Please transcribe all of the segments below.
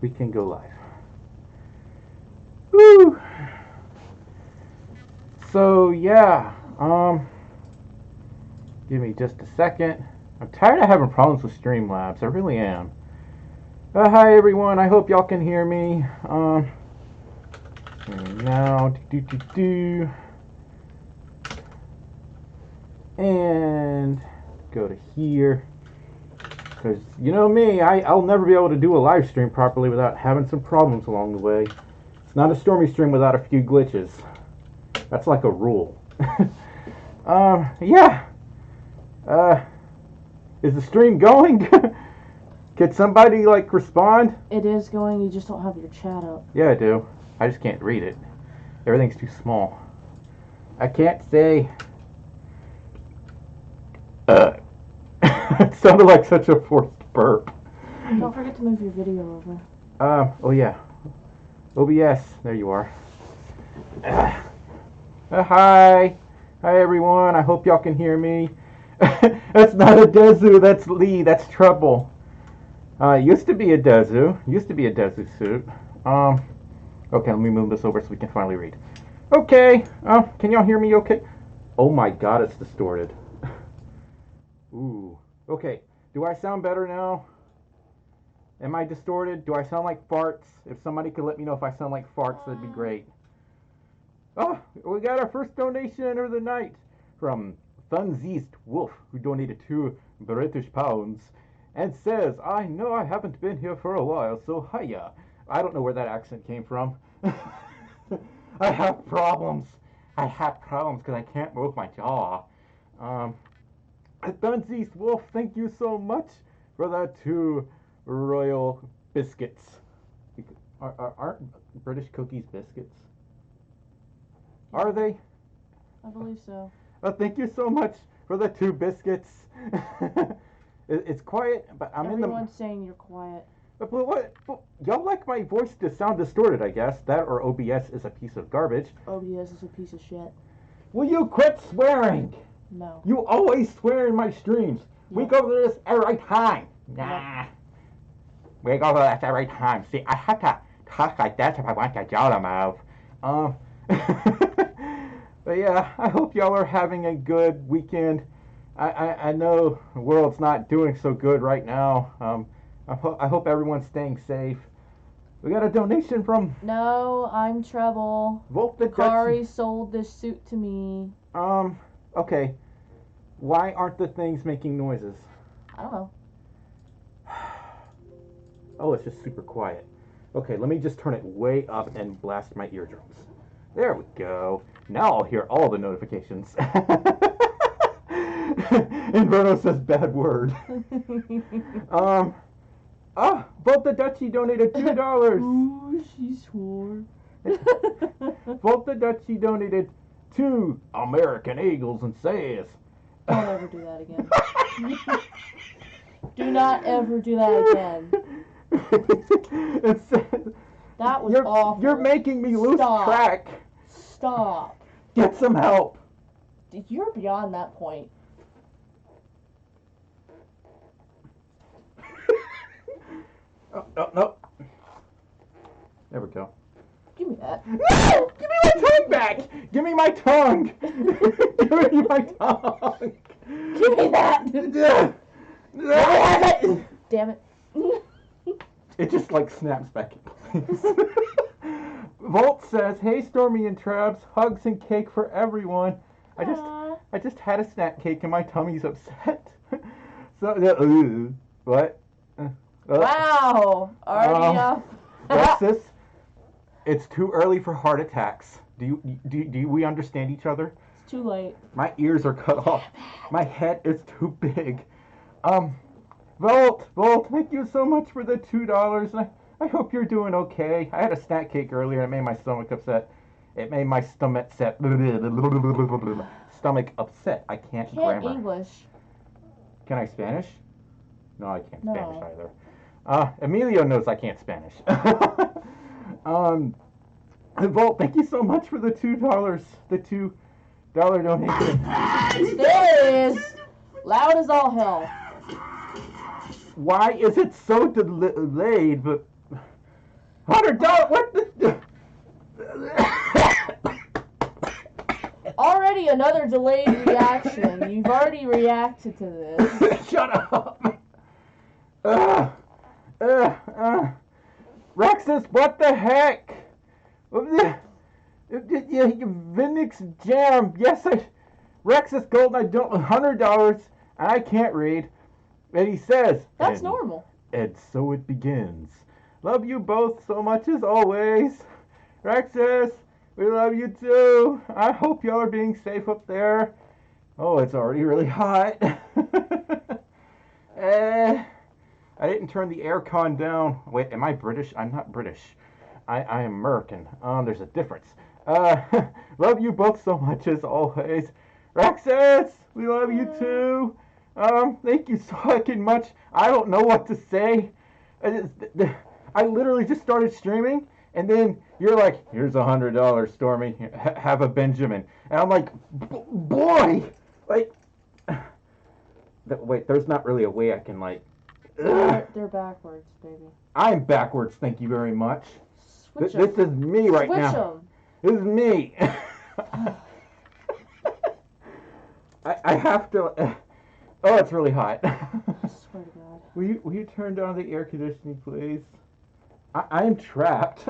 we can go live. Woo! So yeah, give me just a second. I'm tired of having problems with Streamlabs. I really am. Hi everyone. I hope y'all can hear me. Now, and go to here. Because you know me, I'll never be able to do a live stream properly without having some problems along the way. It's not a Stormi stream without a few glitches. That's like a rule. Yeah. Is the stream going? Could somebody like respond? It is going, you just don't have your chat up. Yeah, I do. I just can't read it. Everything's too small. I can't say. It sounded like such a forced burp. Don't forget to move your video over. Oh yeah. OBS, there you are. Hi. Hi everyone, I hope y'all can hear me. That's not a Dezu, that's Lee, that's Trouble. Used to be a Dezu suit. Okay, let me move this over so we can finally read. Okay, can y'all hear me okay? Oh my god, it's distorted. Ooh, okay, do I sound better now? Am I distorted? Do I sound like farts? If somebody could let me know if I sound like farts, that'd be great. Oh, we got our first donation of the night from Thunzeast Wolf, who donated 2 British pounds, and says, I know I haven't been here for a while, so hiya. I don't know where that accent came from. I have problems. Because I can't move my jaw. Thunzeast Wolf, thank you so much for the 2 royal biscuits. Aren't British cookies biscuits? Are they? I believe so. Thank you so much for the 2 biscuits. It's quiet, but Everyone's saying you're quiet. But what? Y'all like my voice to sound distorted, I guess. That or OBS is a piece of garbage. OBS is a piece of shit. Will you quit swearing? No. You always swear in my streams. Yep. We go over this every time. Nah. Yep. We go over this every time. See, I have to talk like that if I want the jaw to move. But yeah, I hope y'all are having a good weekend. I know the world's not doing so good right now. I hope everyone's staying safe. We got a donation from... No, I'm Treble. Pocari sold this suit to me. Okay. Why aren't the things making noises? I don't know. Oh, it's just super quiet. Okay, let me just turn it way up and blast my eardrums. There we go. Now I'll hear all the notifications. Inverno says bad word. Volt the Dutchie donated $2. Ooh, she swore. Volt the Dutchie donated 2 American Eagles and says... Don't ever do that again. Do not ever do that again. It says, that was awful. You're making me lose track. Stop. Get some help. You're beyond that point. No. There we go. Give me that. No! Give me my tongue back! Give me my tongue! Give me my tongue! Give me that! Damn it. It just like snaps back in place. Volt says, hey Stormi and Trebs, hugs and cake for everyone. I just had a snack cake and my tummy's upset. So, what? Wow! Already What's this? It's too early for heart attacks. Do we understand each other? It's too late. My ears are cut off. My head is too big. Volt, thank you so much for the $2. I hope you're doing okay. I had a snack cake earlier and it made my stomach upset. It made my stomach upset. Stomach upset. I can't grammar. English. Can I Spanish? No, I can't Spanish either. Emilio knows I can't Spanish. Volt, thank you so much for the $2. The $2 donation. There it is. Loud as all hell. Why is it so delayed? But $100. What the? Already another delayed reaction. You've already reacted to this. Shut up. Rexus, what the heck? Vinix Jam. Yes, Rexus Golden, I don't. $100, and I can't read. And he says, That's normal. And so it begins. Love you both so much as always. Rexus, we love you too. I hope y'all are being safe up there. Oh, it's already really hot. I didn't turn the aircon down. Wait, am I British? I'm not British. I am American. There's a difference. Love you both so much as always. Rexus, we love you too. Thank you so fucking much. I don't know what to say. I literally just started streaming, and then you're like, here's $100, Stormi. Have a Benjamin. And I'm like, boy! Like, wait, there's not really a way I can, like... They're backwards, baby. I'm backwards, thank you very much. Switch This is me right Switch now. 'em. This is me. I have to... oh, it's really hot. I swear to God. Will you turn down the air conditioning, please? I am trapped.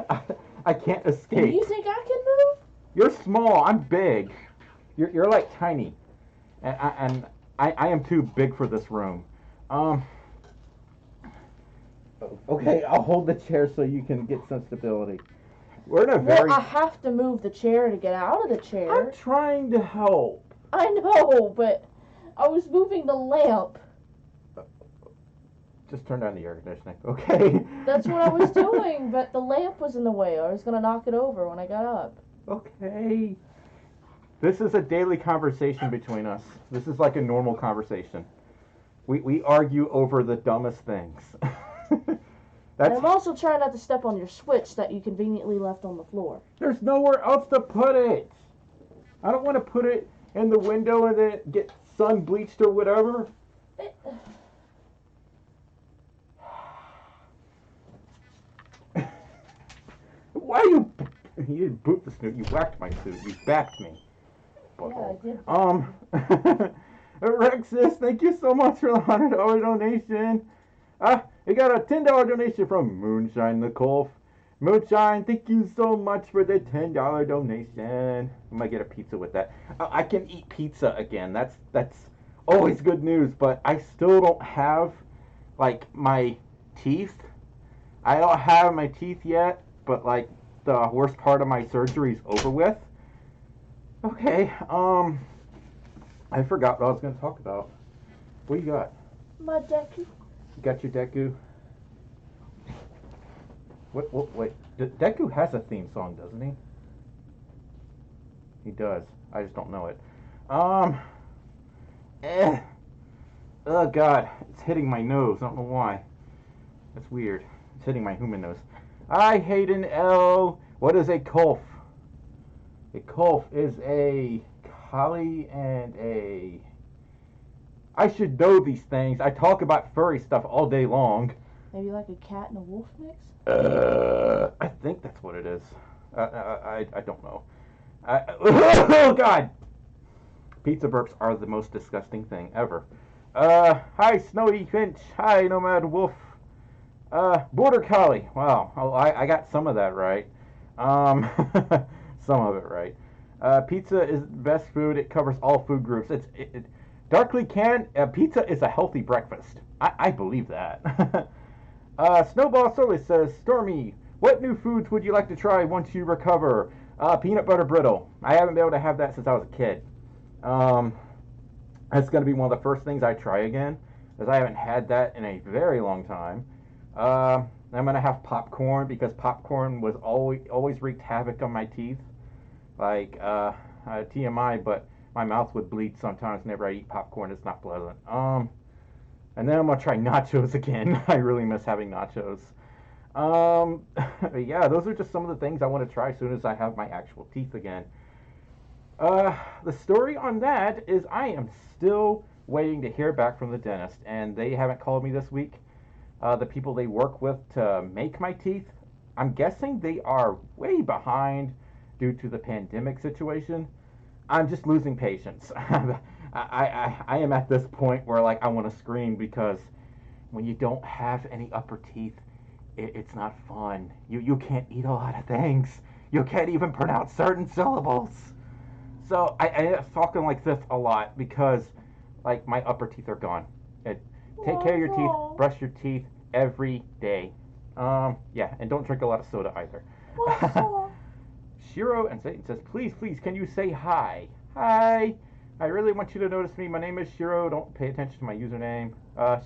I can't escape. Do you think I can move? You're small. I'm big. You're like tiny, and I am too big for this room. Okay, I'll hold the chair so you can get some stability. We're in a very... Well, I have to move the chair to get out of the chair. I'm trying to help. I know, but I was moving the lamp. Just turn down the air conditioning, okay? That's what I was doing, but the lamp was in the way. I was going to knock it over when I got up. Okay. This is a daily conversation between us. This is like a normal conversation. We argue over the dumbest things. And I'm also trying not to step on your switch that you conveniently left on the floor. There's nowhere else to put it. I don't want to put it in the window and then get sun bleached or whatever. Why you didn't boot the snoot? You whacked my suit. You backed me. Yeah, I did. Rexus, thank you so much for the $100 donation. We got a $10 donation from Moonshine Nicole. Moonshine, thank you so much for the $10 donation. I might get a pizza with that. I can eat pizza again. That's always good news. But I still don't have like my teeth. I don't have my teeth yet. But like the worst part of my surgery is over with. Okay. I forgot what I was going to talk about. What you got? My Deku. You got your Deku? Wait. Deku has a theme song, doesn't he? He does. I just don't know it. Oh God, it's hitting my nose. I don't know why. That's weird. It's hitting my human nose. I hate an L. What is a Kolf? A Kolf is a collie and a... I should know these things. I talk about furry stuff all day long. Maybe like a cat and a wolf mix? I think that's what it is. I don't know. Oh God! Pizza burps are the most disgusting thing ever. Hi Snowy Finch. Hi Nomad Wolf. Border Collie. Wow. Oh, I got some of that right. Some of it right. Pizza is best food. It covers all food groups. Darkly canned pizza is a healthy breakfast. I believe that. Snowball Surly says, Stormi, what new foods would you like to try once you recover? Peanut butter brittle. I haven't been able to have that since I was a kid. That's going to be one of the first things I try again, because I haven't had that in a very long time. I'm going to have popcorn, because popcorn was always wreaked havoc on my teeth. Like, TMI, but my mouth would bleed sometimes whenever I eat popcorn. It's not pleasant. And then I'm going to try nachos again. I really miss having nachos. Yeah, those are just some of the things I want to try as soon as I have my actual teeth again. The story on that is I am still waiting to hear back from the dentist, and they haven't called me this week. The people they work with to make my teeth, I'm guessing they are way behind due to the pandemic situation. I'm just losing patience. I am at this point where like I want to scream because when you don't have any upper teeth, it's not fun. You can't eat a lot of things. You can't even pronounce certain syllables. So I end up talking like this a lot because like my upper teeth are gone. Take care of your teeth. Brush your teeth every day. Yeah, and don't drink a lot of soda either. Shiro and Satan says, please, can you say hi? Hi. I really want you to notice me. My name is Shiro. Don't pay attention to my username.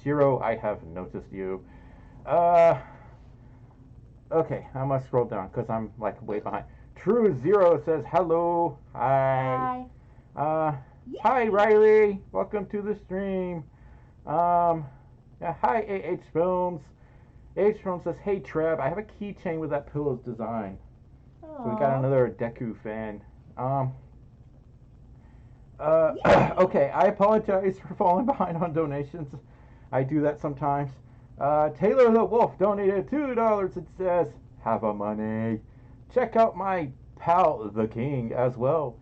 Shiro, I have noticed you. Okay, I'm gonna scroll down because I'm like way behind. True Zero says, hello. Hi. Hi, Riley. Welcome to the stream. Yeah, hi, AH Films. AH Films says, hey, Treb, I have a keychain with that pillow's design. So we got another Deku fan. Okay, I apologize for falling behind on donations. I do that sometimes. Taylor the Wolf donated $2. It says, have a money. Check out my pal, the King, as well.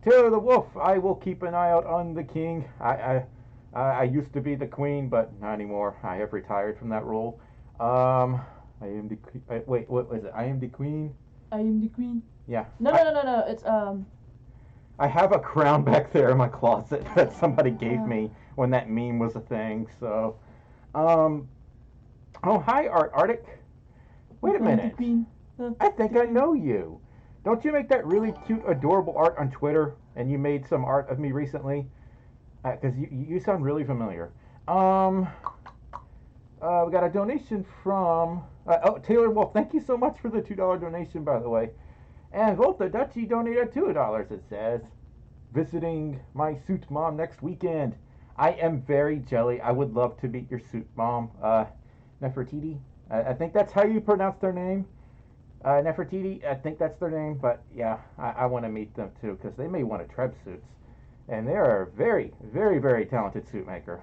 Taylor the Wolf, I will keep an eye out on the King. I used to be the Queen, but not anymore. I have retired from that role. I am the wait, what was it? I am the Queen. I am the Queen. Yeah. No. It's I have a crown back there in my closet that somebody gave me when that meme was a thing. So, oh hi, Arctic. Wait a minute. I think I know you. Don't you make that really cute, adorable art on Twitter? And you made some art of me recently. Because you sound really familiar. We got a donation from Taylor Wolf. Thank you so much for the $2 donation, by the way. And Volta Dutchie donated $2. It says, visiting my suit mom next weekend. I am very jelly. I would love to meet your suit mom, Nefertiti. I think that's how you pronounce their name. Nefertiti. I think that's their name. But yeah, I want to meet them too because they may want a Treb suits, and they are a very, very, very talented suit maker.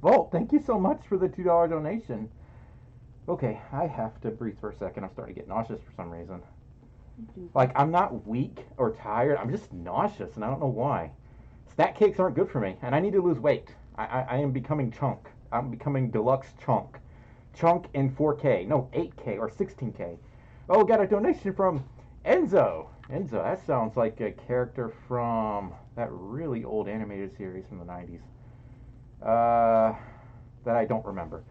Volt, thank you so much for the $2 donation. Okay, I have to breathe for a second. I'm starting to get nauseous for some reason. Like, I'm not weak or tired. I'm just nauseous, and I don't know why. Snack cakes aren't good for me, and I need to lose weight. I am becoming chunk. I'm becoming deluxe chunk. Chunk in 4K. No, 8K or 16K. Oh, got a donation from Enzo. Enzo, that sounds like a character from that really old animated series from the 90s. That I don't remember.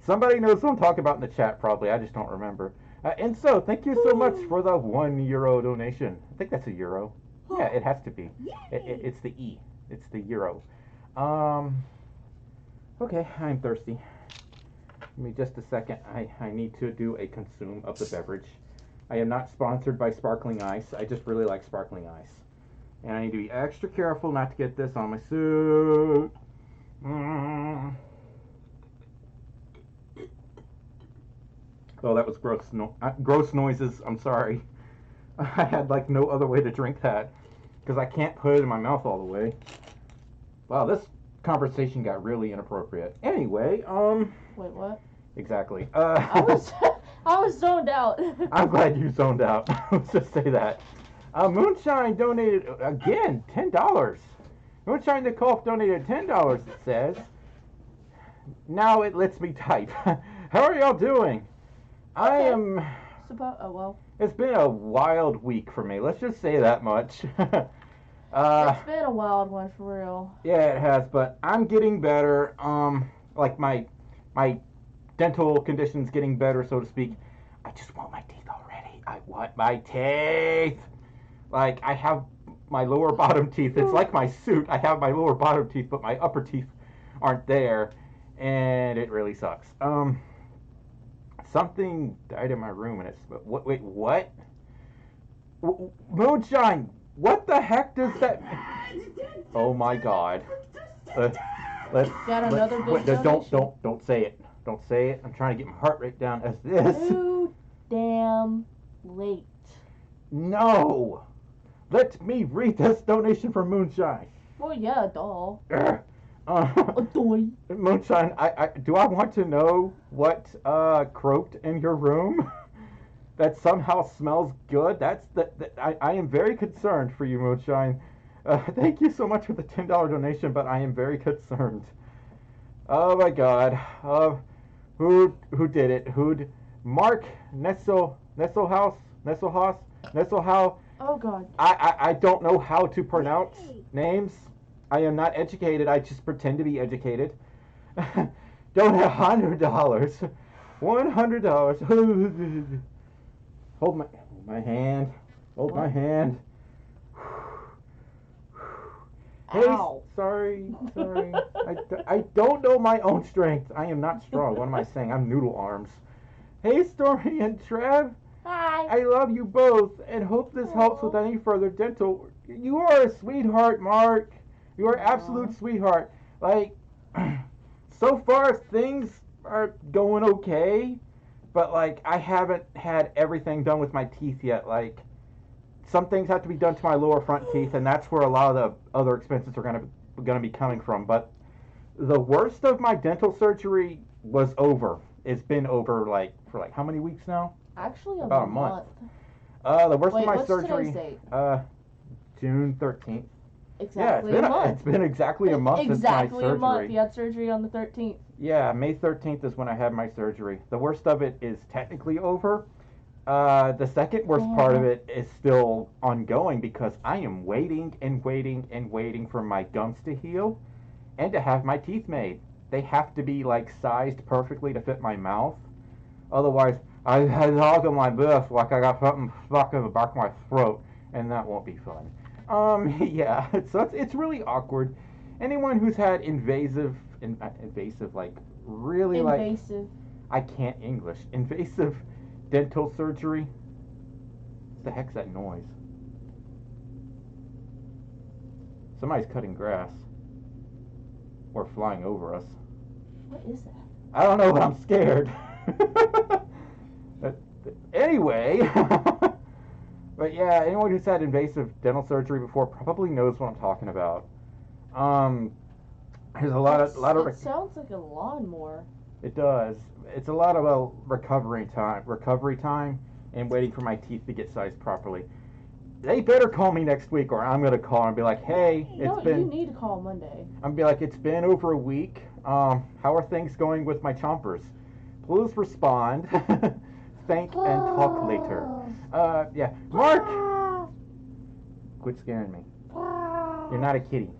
Somebody knows what I'm talking about in the chat, probably. I just don't remember. And so, thank you so much for the €1 donation. I think that's a euro. Yeah, it has to be. It's the E. It's the euro. Okay, I'm thirsty. Give me just a second. I need to do a consume of the beverage. I am not sponsored by Sparkling Ice. I just really like Sparkling Ice. And I need to be extra careful not to get this on my suit. Oh, that was gross. Gross noises. I'm sorry. I had like no other way to drink that because I can't put it in my mouth all the way. Wow, this conversation got really inappropriate. Anyway, Wait, what? Exactly. I was zoned out. I'm glad you zoned out. Let's just say that. Moonshine donated again $10. Moonshine the Cough donated $10. It says. Now it lets me type. How are y'all doing? I am. Well. It's been a wild week for me. Let's just say that much. It's been a wild one for real. Yeah, it has, but I'm getting better. Like my dental condition's getting better, so to speak. I just want my teeth already. I want my teeth. Like I have my lower bottom teeth. It's like my suit. I have my lower bottom teeth, but my upper teeth aren't there, and it really sucks. Something died in my room, and it's wait, what? Moonshine, what the heck does that? Oh my God! Don't say it. Don't say it. I'm trying to get my heart rate down as this. Too damn late. No! Let me read this donation from Moonshine. Well, yeah, doll. Adoy. Moonshine, do I want to know what croaked in your room that somehow smells good? I am very concerned for you, Moonshine. Thank you so much for the $10 donation, but I am very concerned. Oh my God. Who did it? Mark Nesselhouse? Oh God. I don't know how to pronounce names. I am not educated. I just pretend to be educated. Don't have $100. $100. Hold my hand. Hold my hand. Hey, Ow. sorry. I don't know my own strength. I am not strong. What am I saying? I'm noodle arms. Hey, Stormi and Treb. Hi. I love you both and hope this helps with any further dental. You are a sweetheart, Mark. You are absolute sweetheart. Like, so far things are going okay, but like I haven't had everything done with my teeth yet. Like, some things have to be done to my lower front teeth, and that's where a lot of the other expenses are gonna be coming from. But the worst of my dental surgery was over. It's been over for how many weeks now? Actually, About a month. The worst of my what's surgery. Today's date? June 13th. Exactly Yeah, a month. it's been exactly a month since my Exactly surgery. a month. You had surgery on the 13th. Yeah, May 13th is when I had my surgery. The worst of it is technically over. The second worst part of it is still ongoing because I am waiting and waiting and waiting for my gums to heal and to have my teeth made. They have to be like sized perfectly to fit my mouth. Otherwise, I talk in my breath like I got something stuck in the back of my throat, and that won't be fun. Yeah, so it's really awkward. Anyone who's had invasive, like really Invasive. I can't English. Invasive dental surgery. What the heck's that noise? Somebody's cutting grass. Or flying over us. What is that? I don't know, but I'm scared. Anyway, but yeah, anyone who's had invasive dental surgery before probably knows what I'm talking about. There's a lot of It sounds like a lawnmower. It does. It's a lot of recovery time, and waiting for my teeth to get sized properly. They better call me next week, or I'm gonna call and be like, "Hey, you need to call Monday." I'm gonna be like, "It's been over a week. How are things going with my chompers? Please respond. Thank and talk later." Yeah, Mark. Quit scaring me. You're not a kitty.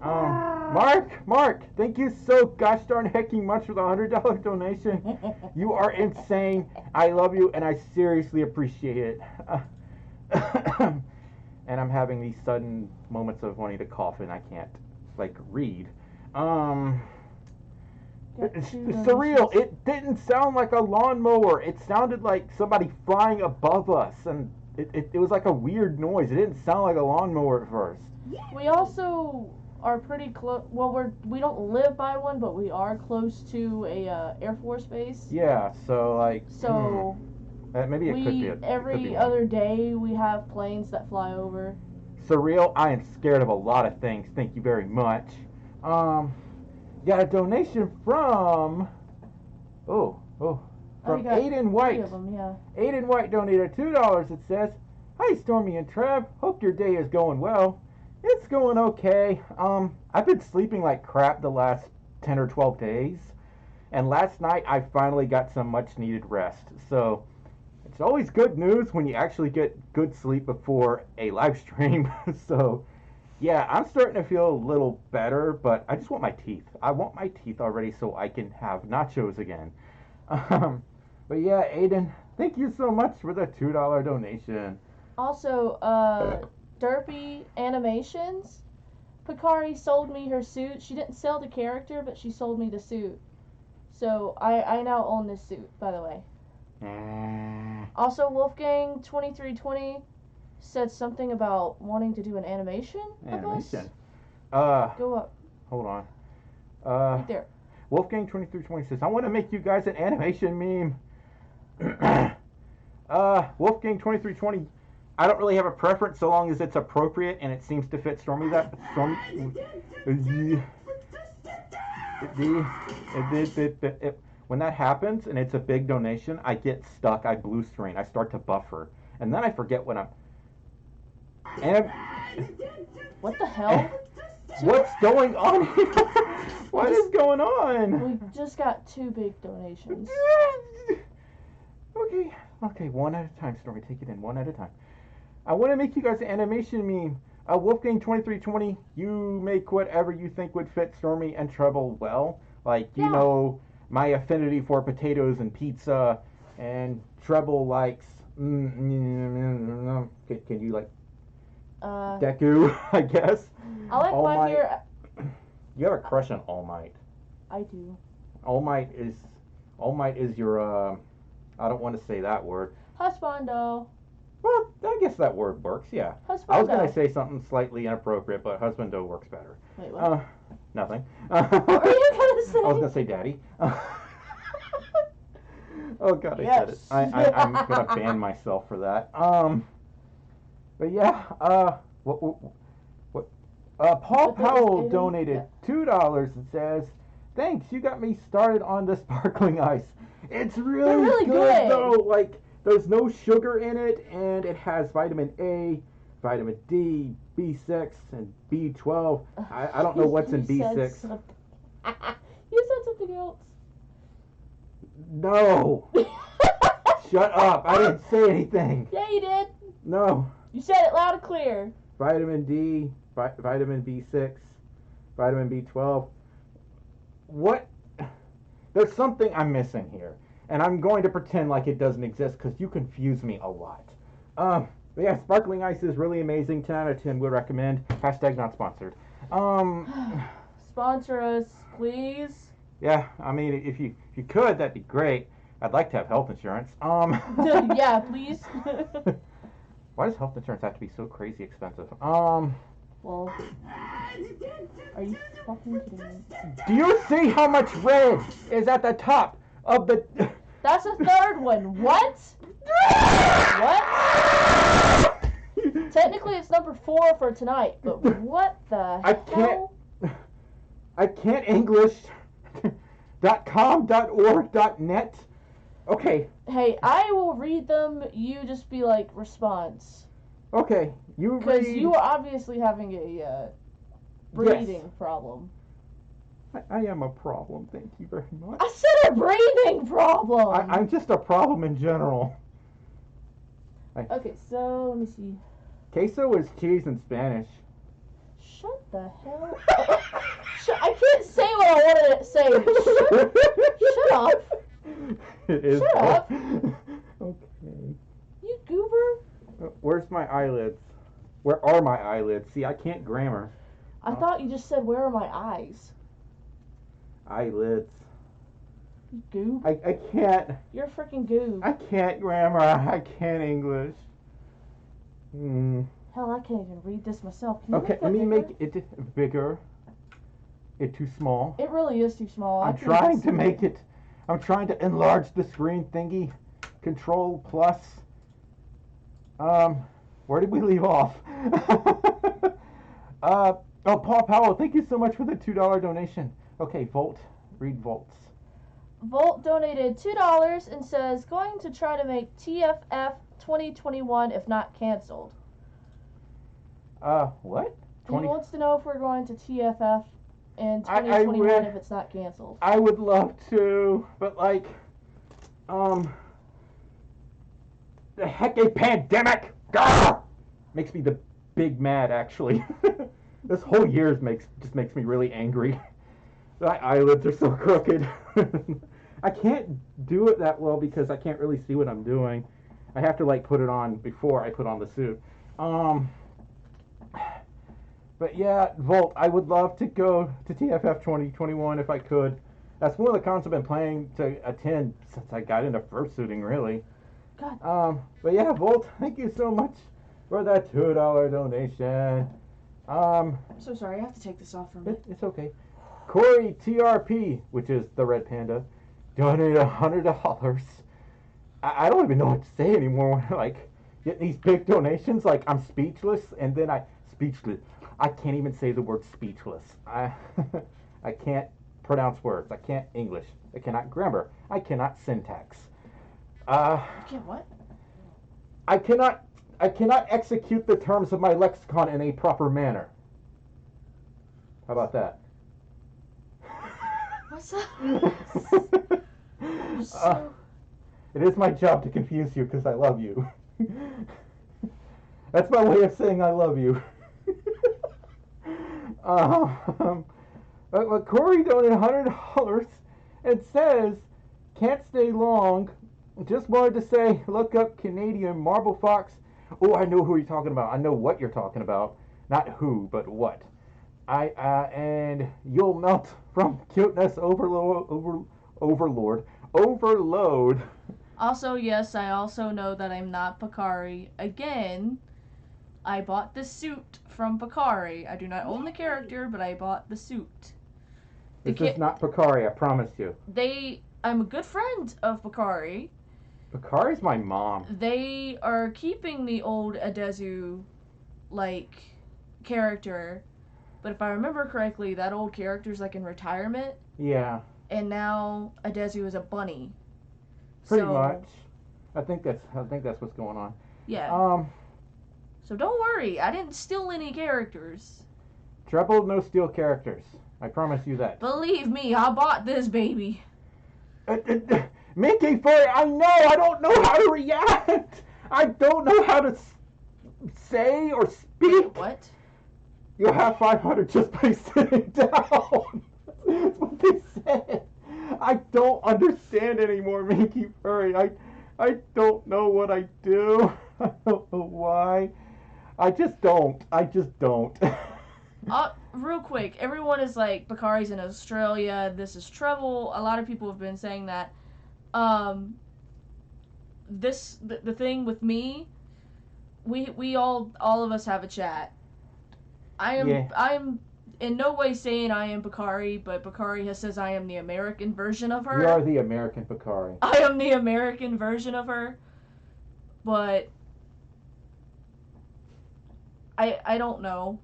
Mark, thank you so gosh darn hecking much for the $100 donation. You are insane. I love you, and I seriously appreciate it. And I'm having these sudden moments of wanting to cough, and I can't, read. It's surreal. It didn't sound like a lawnmower. It sounded like somebody flying above us, and it was like a weird noise. It didn't sound like a lawnmower at first. We also are pretty close. Well, we don't live by one, but we are close to a Air Force base. Yeah, so maybe it could be every other day we have planes that fly over. Surreal. I am scared of a lot of things. Thank you very much. Got a donation from Aiden White. 3 of them, yeah. Aiden White donated $2. It says, "Hi Stormi and Treb. Hope your day is going well. It's going okay. I've been sleeping like crap the last 10 or 12 days, and last night I finally got some much needed rest. So it's always good news when you actually get good sleep before a live stream." So yeah, I'm starting to feel a little better, but I just want my teeth. I want my teeth already so I can have nachos again. But yeah, Aiden, thank you so much for the $2 donation. Also, Derpy Animations. Pocari sold me her suit. She didn't sell the character, but she sold me the suit. So I now own this suit, by the way. Also, Wolfgang 2320 said something about wanting to do an animation. Animation. Go up. Hold on. Right there. Wolfgang 2320 says, "I want to make you guys an animation meme." Wolfgang 2320. I don't really have a preference so long as it's appropriate and it seems to fit Stormi. When that happens and it's a big donation, I get stuck. I blue screen. I start to buffer, and then I forget what I'm. And What the hell? what's going on here? What is going on? We just got 2 big donations. Okay, one at a time, Stormi. Take it in one at a time. I want to make you guys an animation meme. Wolfgang 2320, you make whatever you think would fit Stormi and Treble well. Like, you know, my affinity for potatoes and pizza, and Treble likes. Can you like Deku? I guess. I like All one Might. here. You have a crush on All Might. I do. All Might is your. I don't want to say that word. Husbando. Well, I guess that word works. Yeah. Husbando. I was gonna say something slightly inappropriate, but husbando works better. Wait, what? Nothing. What were you gonna say? I was gonna say daddy. Oh God, I said it. Yes. I'm gonna ban myself for that. But yeah. What? Paul Powell donated $2 and says, "Thanks, you got me started on the sparkling ice. It's really good though. Like, there's no sugar in it, and it has vitamin A, vitamin D, B6, and B12. I don't know what's in B6. You said something else. No. Shut up. I didn't say anything. Yeah, you did. No. You said it loud and clear. Vitamin D, vitamin B6, vitamin B12. What? There's something I'm missing here. And I'm going to pretend like it doesn't exist because you confuse me a lot. But yeah, sparkling ice is really amazing. 10 out of 10 would recommend. Hashtag not sponsored. Sponsor us, please. Yeah, I mean, if you could, that'd be great. I'd like to have health insurance. Yeah, please. Why does health insurance have to be so crazy expensive? Well, are you fucking kidding me? Do you see how much red is at the top of the... That's the third one. What? What? Technically, it's number 4 for tonight, but what the hell? I can't English. .com, .org, .net. Okay. Hey, I will read them. You just be like, response. Okay, you read. Because you are obviously having a breathing problem. I am a problem, thank you very much. I said a breathing problem! I'm just a problem in general. Okay, so, let me see. Queso is cheese in Spanish. Shut the hell up. I can't say what I wanted to say. Shut up. It is. Shut up. Okay. You goober. Where's my eyelids? Where are my eyelids? See, I can't grammar. I thought you just said, where are my eyes? Eyelids. You goob. I can't. You're a freaking goob. I can't grammar. I can't English. Hell, I can't even read this myself. Can you Okay, let me make it bigger. It's too small. It really is too small. I'm trying to make it. I'm trying to enlarge the screen thingy. Control plus. Where did we leave off? Paul Powell, thank you so much for the $2 donation. Okay, Volt. Read Volts. Volt donated $2 and says, going to try to make TFF 2021 if not canceled. What? He wants to know if we're going to TFF in 2021 if it's not canceled. I would love to, but like, the heck a pandemic! Gah! Makes me the big mad, actually. This whole year just makes me really angry. My eyelids are so crooked. I can't do it that well because I can't really see what I'm doing. I have to like put it on before I put on the suit. But yeah, Volt, I would love to go to TFF 2021 if I could. That's one of the cons I've been planning to attend since I got into fursuiting, really. God. But yeah, Volt, thank you so much for that $2 donation. I'm so sorry, I have to take this off for a minute. It's okay. Corey TRP, which is the Red Panda, donated $100. I don't even know what to say anymore when I like get these big donations. Like, I'm speechless, and then speechless. I can't even say the word speechless. I can't pronounce words. I can't English. I cannot grammar. I cannot syntax. You can't what? I cannot execute the terms of my lexicon in a proper manner. How about that? What's that? It is my job to confuse you because I love you. That's my way of saying I love you. Corey donated $100 and says, can't stay long. Just wanted to say, look up Canadian Marble Fox. Oh, I know who you're talking about. I know what you're talking about. Not who, but what. And you'll melt from cuteness overload. Also, yes, I also know that I'm not Pocari. Again, I bought the suit from Pocari. I do not own the character, but I bought the suit. This is not Pocari, I promise you. I'm a good friend of Pocari. Pocari's my mom. They are keeping the old Adezu, character. But if I remember correctly, that old character's, in retirement. Yeah. And now Adezu is a bunny. Pretty much. I think that's what's going on. Yeah. So don't worry, I didn't steal any characters. Treble, no steal characters. I promise you that. Believe me, I bought this baby. Mickey Furry, I know, I don't know how to react. I don't know how to say or speak. What? You'll have 500 just by sitting down. That's what they said. I don't understand anymore, Mickey Furry. I don't know what I do. I don't know why. I just don't. Real quick, everyone is like, Pocari's in Australia, this is trouble. A lot of people have been saying that. The thing with me, we all of us have a chat. I'm in no way saying I am Pocari, but Pocari says I am the American version of her. You are the American Pocari. I am the American version of her, but I don't know.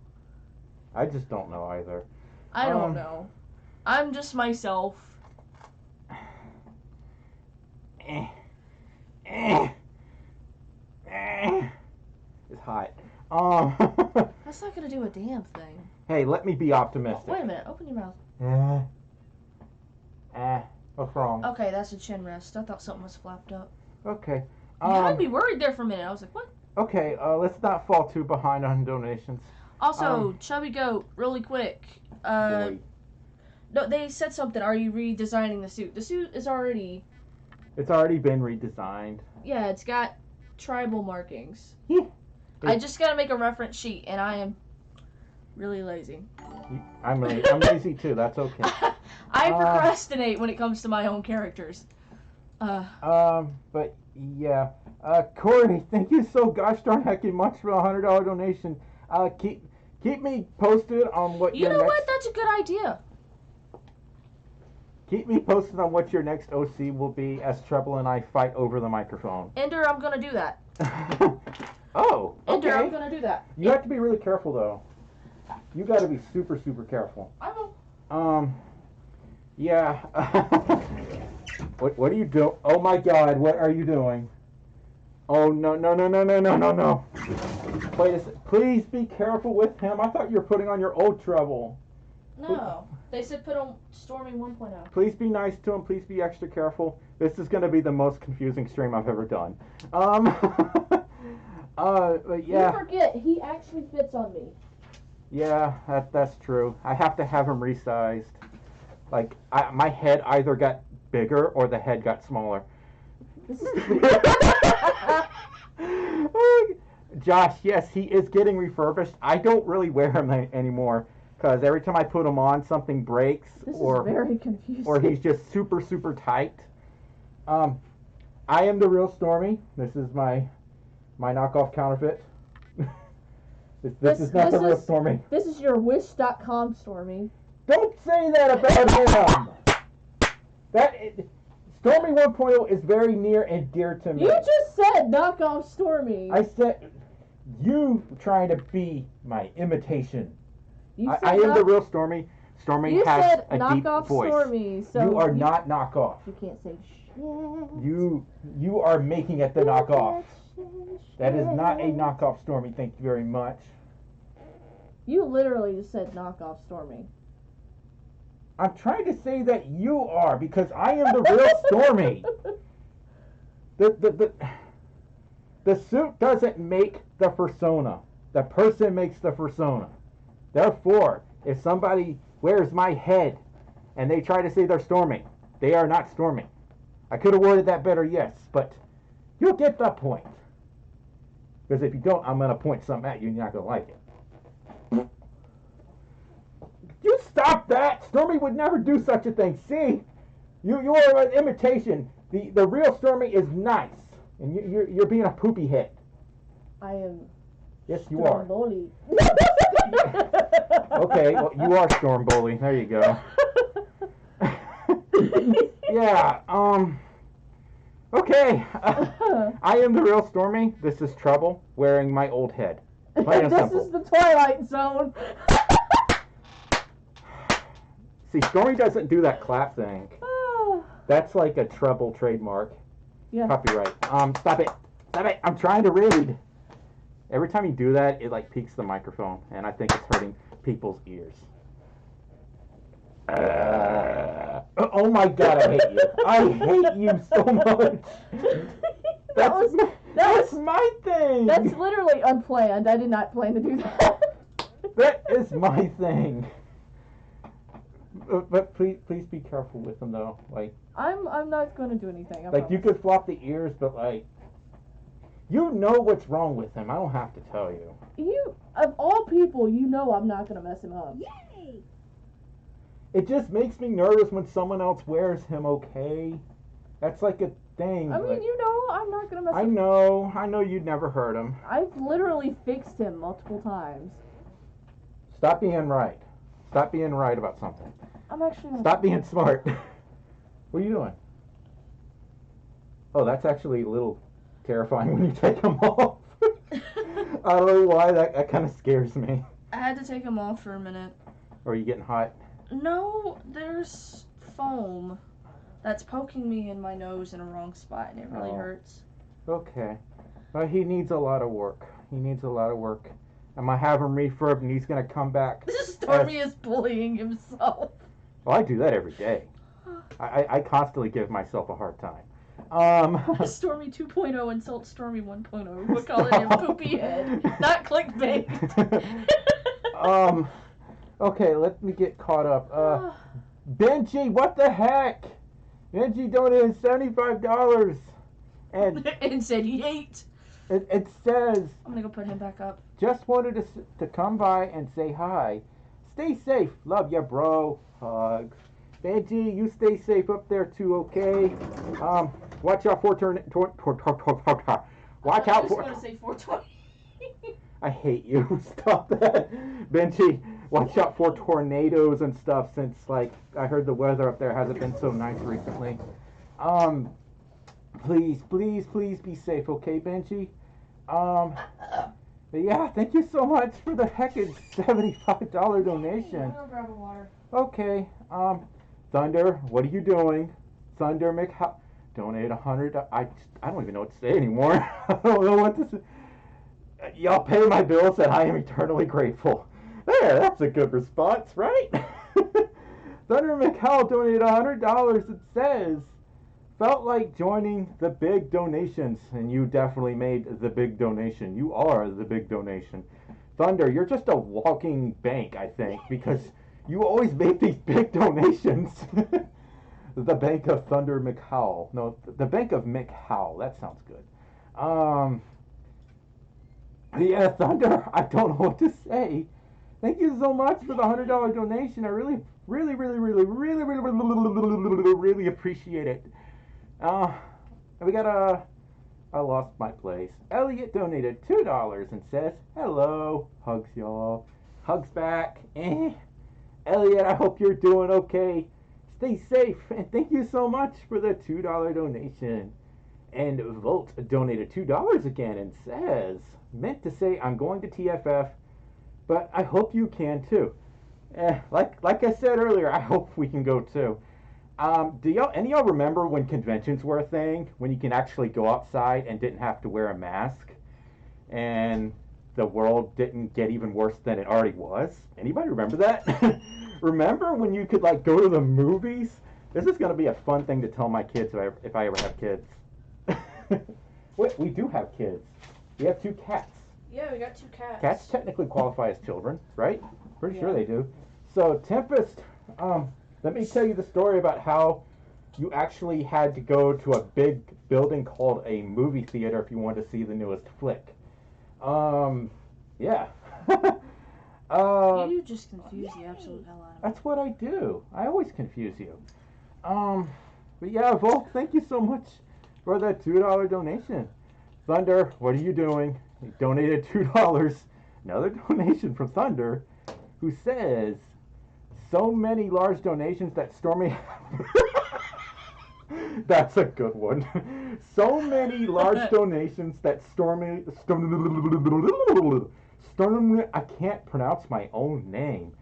I just don't know either. I don't know. I'm just myself. It's hot. That's not gonna do a damn thing. Hey, let me be optimistic. Oh, wait a minute. Open your mouth. What's wrong? Okay, that's a chin rest. I thought something was flapped up. Okay. You had me worried there for a minute. I was like, what? Okay, let's not fall too behind on donations. Also, Chubby Goat, really quick. Boy. No, they said something. Are you redesigning the suit? The suit is already... It's already been redesigned. Yeah, it's got tribal markings. Yeah. I just gotta make a reference sheet, and I am really lazy. I'm lazy too. That's okay. I procrastinate when it comes to my own characters. But yeah. Corey, thank you so gosh darn heckin' much for a $100 donation. Keep me posted on what You know what? That's a good idea. Keep me posted on what your next OC will be as Treble and I fight over the microphone. Ender, I'm gonna do that. Oh, okay. Ender, I'm gonna do that. You have to be really careful though. You got to be super, super careful. I will. Yeah. What are you doing? Oh my God, what are you doing? Oh no. Wait a second. Please be careful with him. I thought you were putting on your old Treble. No, they said put on Stormi 1.0. Please be nice to him. Please be extra careful. This is going to be the most confusing stream I've ever done. But yeah. You forget, he actually fits on me. Yeah, that's true. I have to have him resized. Like, my head either got bigger or the head got smaller. Josh, yes, he is getting refurbished. I don't really wear him anymore because every time I put him on, something breaks. This is very confusing. Or he's just super, super tight. I am the real Stormi. This is my knockoff counterfeit. This is not the real Stormi. This is your Wish.com Stormi. Don't say that about him! Stormi 1.0 is very near and dear to me. You just said knockoff Stormi. I said you trying to be my imitation. You said I am the real Stormi. Stormi You has said a deep knockoff voice. Stormi, so You are not knockoff. You can't say shit. You are making it the knockoff. That is not a knockoff Stormi. Thank you very much. You literally just said knockoff Stormi. I'm trying to say that you are because I am the real Stormi. The suit doesn't make the persona. The person makes the persona. Therefore, if somebody wears my head and they try to say they're Stormi, they are not Stormi. I could have worded that better, yes, but you'll get the point. Because if you don't, I'm going to point something at you and you're not going to like it. You stop that! Stormi would never do such a thing. See? You are an imitation. The real Stormi is nice. And you're being a poopy head. I am. Yes, you are. Stromboli. Okay, well, you are Stormboli. There you go. Yeah, okay. I am the real Stormi. This is Trouble, wearing my old head. Plain and This simple. is the Twilight Zone. See, Stormi doesn't do that clap thing. That's like a Trouble trademark. Yeah. Copyright. Stop it. Stop it. I'm trying to read. Every time you do that, it like peaks the microphone, and I think it's hurting people's ears. Oh my god, I hate you. I hate you so much. That's my thing. That's literally unplanned. I did not plan to do that. That is my thing. But please be careful with them though. Like I'm not going to do anything. I like you promise. could flop the ears, but like you know what's wrong with him. I don't have to tell you. You, of all people, you know I'm not going to mess him up. Yay! It just makes me nervous when someone else wears him. Okay, that's like a thing. I mean, like, you know I'm not going to mess I him up. know you'd never hurt him. I've literally fixed him multiple times. Stop being right. Stop being right about something. I'm actually gonna Stop being smart. What are you doing? Oh, that's actually a little terrifying when you take them off. I don't know why, that kind of scares me. I had to take them off for a minute. Or are you getting hot? No, there's foam that's poking me in my nose in a wrong spot, and it really hurts. Okay. Well, he needs a lot of work. He needs a lot of work. I'm going to have him refurb, and he's going to come back. Stormi is bullying himself. Well, I do that every day. I constantly give myself a hard time. Stormi 2.0 insults Stormi 1.0. We're calling him poopy head, not clickbait. Okay, let me get caught up. Benji, what the heck? Benji donated $75. And And said he ate. it says, I'm gonna go put him back up. just wanted to come by and say hi. Stay safe. Love ya, bro. Hugs. Benji, you stay safe up there too, okay? Watch out for watch out I was for. gonna say 420. I hate you. Stop that, Benji. Watch out for tornadoes and stuff. Since like I heard the weather up there hasn't been so nice recently. Please be safe, okay, Benji? But yeah, thank you so much for the heckin' $75 donation. I'll grab a water. Okay, Thunder, what are you doing? Thunder donate $100. I don't even know what to say anymore. I don't know what to say. Y'all pay my bills and I am eternally grateful. There, that's a good response, right? Thunder McHowell donated $100. It says, felt like joining the big donations, and you definitely made the big donation. You are the big donation. Thunder, you're just a walking bank, I think, because you always make these big donations. The Bank of Thunder McHowell. No, the Bank of McHowell. That sounds good. Yeah, Thunder, I don't know what to say. Thank you so much for the $100 donation. I really appreciate it. We got I lost my place. Elliot donated $2 and says, hello. Hugs, y'all. Hugs back. Elliot, I hope you're doing okay. Stay safe. And thank you so much for the $2 donation. And Volt donated $2 again and says, meant to say I'm going to TFF, but I hope you can too. like I said earlier, I hope we can go too. Do any of y'all remember when conventions were a thing? When you can actually go outside and didn't have to wear a mask? And the world didn't get even worse than it already was? Anybody remember that? Remember when you could like go to the movies? This is going to be a fun thing to tell my kids if I ever have kids. Wait, we do have kids. We have 2 cats. Yeah, we got 2 cats. Cats technically qualify as children, right? Pretty sure they do. So, Tempest, let me tell you the story about how you actually had to go to a big building called a movie theater if you wanted to see the newest flick. Yeah. You just confuse the absolute hell out of me. That's what I do. I always confuse you. But yeah, Volk, thank you so much for that $2 donation. Thunder, what are you doing? You donated $2. Another donation from Thunder, who says, so many large donations that Stormi... That's a good one. So many large donations that Stormi... I can't pronounce my own name.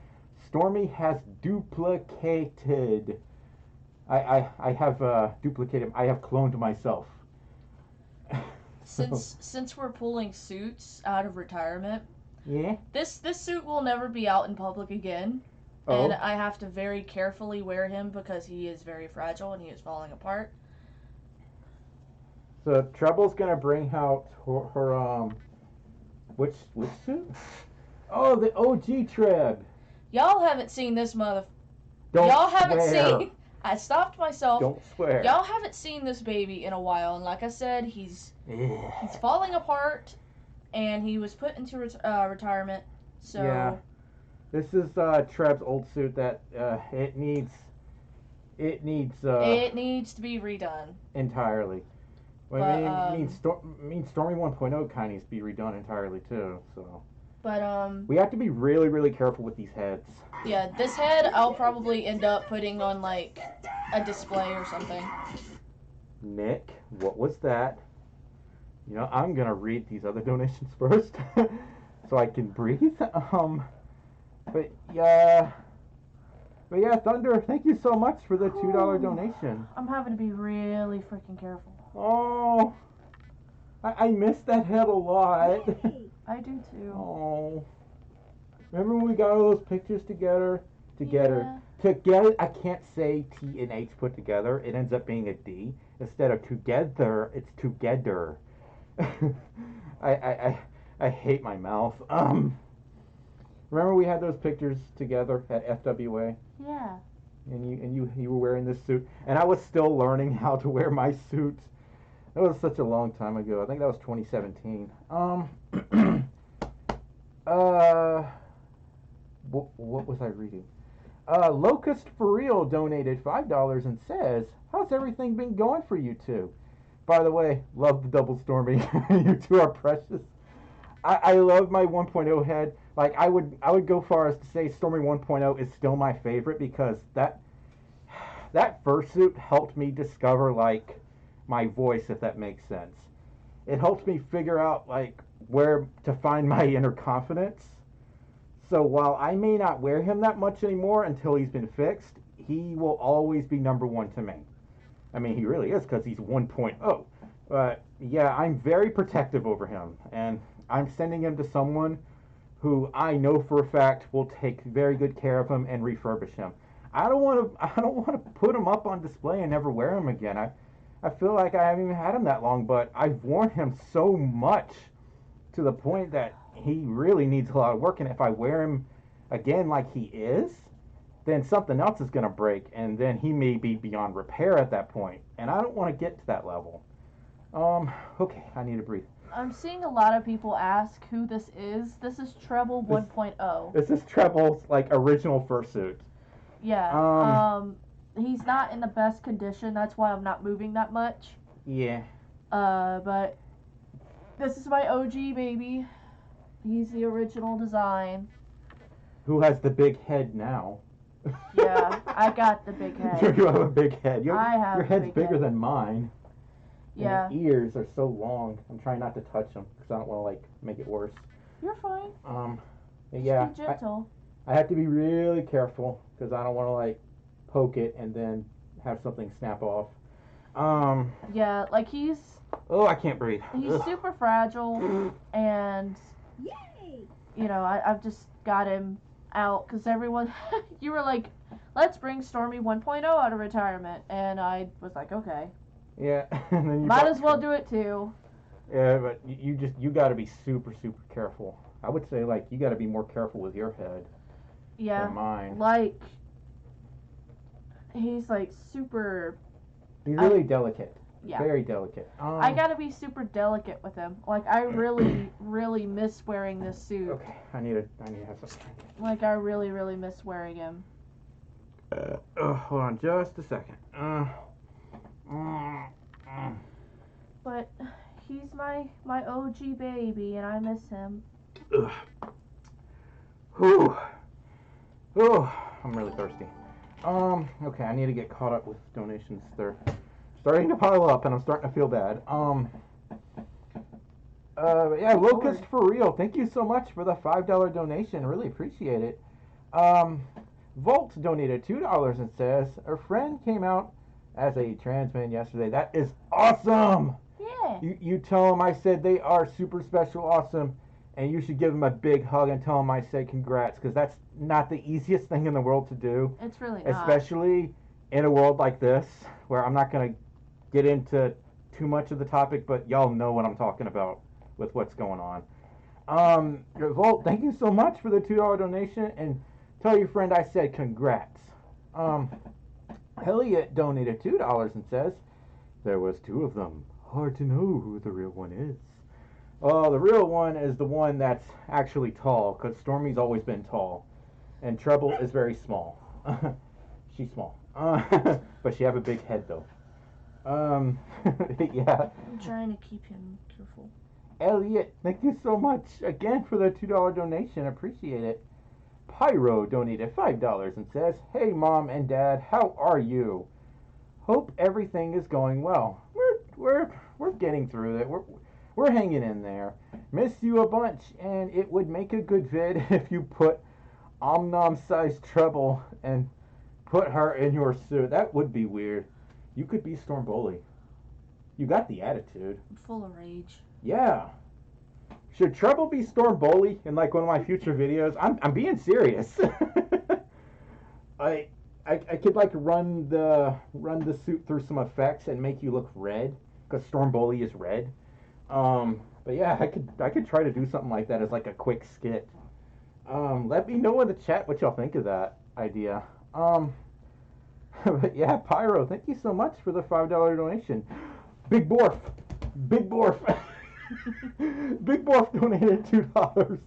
Stormi has duplicated. I have duplicated. I have cloned myself. Since we're pulling suits out of retirement, Yeah. this suit will never be out in public again, and I have to very carefully wear him because he is very fragile and he is falling apart. So Treble's gonna bring out her which suit? Oh, the OG Treb. Y'all haven't seen this mother. Don't Y'all haven't swear. seen. I stopped myself. Don't swear. Y'all haven't seen this baby in a while, and like I said, he's falling apart, and he was put into retirement. So yeah, this is Treb's old suit that it needs to be redone entirely. Well, but, I mean Stormi 1.0 kind of needs to be redone entirely too. So, but we have to be really, really careful with these heads. yeah, this head I'll probably end up putting on like a display or something. Nick, what was that? You know, I'm gonna read these other donations first, so I can breathe. But yeah, Thunder, thank you so much for the $2 donation. I'm having to be really freaking careful. Oh, I miss that head a lot. I do too. Oh, remember when we got all those pictures together? Yeah. Together. I can't say T and H put together. It ends up being a D instead of together. It's together. I hate my mouth. Remember we had those pictures together at FWA? Yeah. And you were wearing this suit, and I was still learning how to wear my suit. That was such a long time ago. I think that was 2017. What was I reading? Locust for Real donated $5 and says, "How's everything been going for you two? By the way, love the double Stormi. You two are precious. I love my 1.0 head. Like I would go far as to say Stormi 1.0 is still my favorite because that fursuit helped me discover like my voice, if that makes sense. It helped me figure out like where to find my inner confidence. So while I may not wear him that much anymore until he's been fixed, he will always be number one to me. I mean, he really is because he's 1.0. But yeah, I'm very protective over him, and I'm sending him to someone who I know for a fact will take very good care of him and refurbish him. I don't want to put him up on display and never wear him again. I feel like I haven't even had him that long, but I've worn him so much to the point that he really needs a lot of work, and if I wear him again like he is, then something else is going to break, and then he may be beyond repair at that point, and I don't want to get to that level. Okay, I need to breathe. I'm seeing a lot of people ask who this is. This is Treble 1.0. This is Treble's like original fursuit. Yeah. He's not in the best condition. That's why I'm not moving that much. Yeah. But this is my OG baby. He's the original design. Who has the big head now? Yeah, I got the big head. You have a big head. I have your a head's big bigger head. than mine. Yeah. And the ears are so long. I'm trying not to touch them because I don't want to like make it worse. You're fine. Yeah. Just be gentle. I have to be really careful because I don't want to like poke it and then have something snap off. Yeah, like he's Oh, I can't breathe. Ugh. super fragile, and Yay! you know I've just got him out because everyone you were like, let's bring Stormi 1.0 out of retirement, and I was like, okay, Yeah. And then you might got as well Treb. do it too. Yeah, but you got to be super careful. I would say like you got to be more careful with your head Yeah, than mine. like he's like super. He's really delicate. Yeah. Very delicate. I gotta be super delicate with him. Like I really miss wearing this suit. Okay, I need to have some. Like I really miss wearing him. Hold on, just a second. But he's my OG baby, and I miss him. Whew. Oh, I'm really thirsty. Okay, I need to get caught up with donations. They're starting to pile up, and I'm starting to feel bad. Yeah, Locust for real. Thank you so much for the $5 donation. Really appreciate it. Volt donated $2 and says a friend came out as a trans man yesterday. That is awesome. Yeah. You tell them I said they are super special, awesome, and you should give them a big hug and tell them I said congrats, because that's not the easiest thing in the world to do. It's really not. Especially in a world like this, where I'm not going to get into too much of the topic, but y'all know what I'm talking about with what's going on. Volt, thank you so much for the $2 donation, and tell your friend I said congrats. Elliot donated $2 and says, there was two of them. Hard to know who the real one is. Oh, the real one is the one that's actually tall, because Stormi's always been tall. And Treble is very small. She's small. But she have a big head, though. Yeah. I'm trying to keep him careful. Elliot, thank you so much again for the $2 donation. Appreciate it. Pyro donated $5 and says, hey, Mom and Dad, how are you? Hope everything is going well. We're getting through it. We're hanging in there. Miss you a bunch, and it would make a good vid if you put Omnom-sized Treble and put her in your suit. That would be weird. You could be Stormbully. You got the attitude. I'm full of rage. Yeah. Should Treble be Stormbully in like one of my future videos? I'm being serious. I could like run the suit through some effects and make you look red, because Stormbully is red. But yeah, I could try to do something like that as like a quick skit. Let me know in the chat what y'all think of that idea. But yeah, Pyro, thank you so much for the $5 donation. Big Borf. Big Borf donated $2.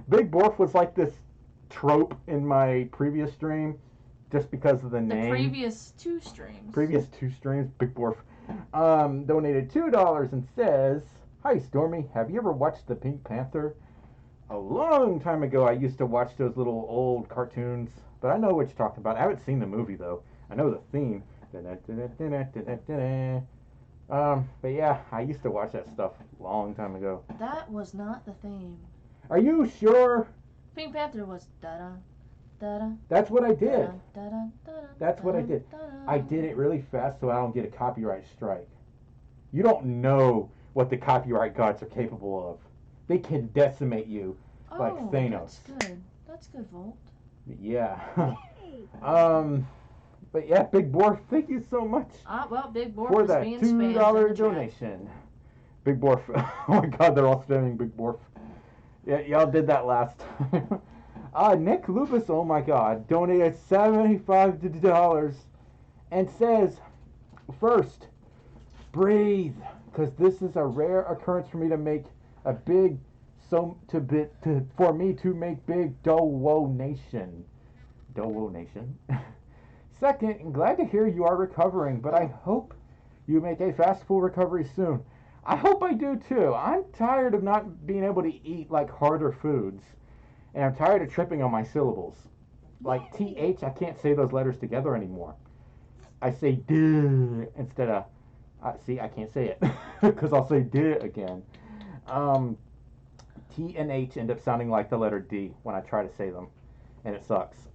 Big Borf was like this trope in my previous stream, just because of the name. The previous two streams. Big Borf donated $2 and says, hi Stormi, have you ever watched the Pink Panther? A long time ago I used to watch those little old cartoons, but I know what you're talking about. I haven't seen the movie though. I know the theme. But yeah, I used to watch that stuff a long time ago. That was not the theme. Are you sure? Pink Panther was da-da, da-da. That's what I did. Da-da, da-da, That's what I did. da-da. I did it really fast so I don't get a copyright strike. You don't know what the copyright gods are capable of. They can decimate you like Thanos. That's good. That's good, Volt. Yeah. Yay! But yeah, Big Borf, thank you so much Well, Big Borf for is that being $2 spammed in the chat. donation. Big Borf. Oh my God, they're all spamming Big Borf. Yeah, y'all did that last time. Nick Lupus, oh my God, donated $75 and says, first, breathe, because this is a rare occurrence for me to make a big, for me to make big donation. Second, I'm glad to hear you are recovering, but I hope you make a fast, full recovery soon. I hope I do too. I'm tired of not being able to eat like harder foods, and I'm tired of tripping on my syllables. Like TH, I can't say those letters together anymore. I say D instead of, see, I can't say it because I'll say D again. T and H end up sounding like the letter D when I try to say them. and it sucks.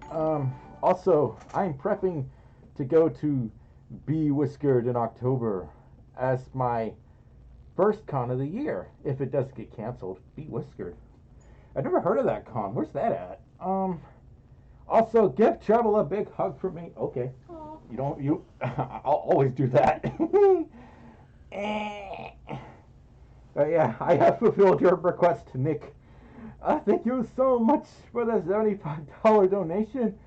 Also, I'm prepping to go to Be Whiskered in October as my first con of the year. If it does get canceled, Be Whiskered. I've never heard of that con. Where's that at? Also, give Treble a big hug for me. Okay. Aw. You don't. You. I'll always do that. Yeah, I have fulfilled your request, Nick. Thank you so much for the $75 donation.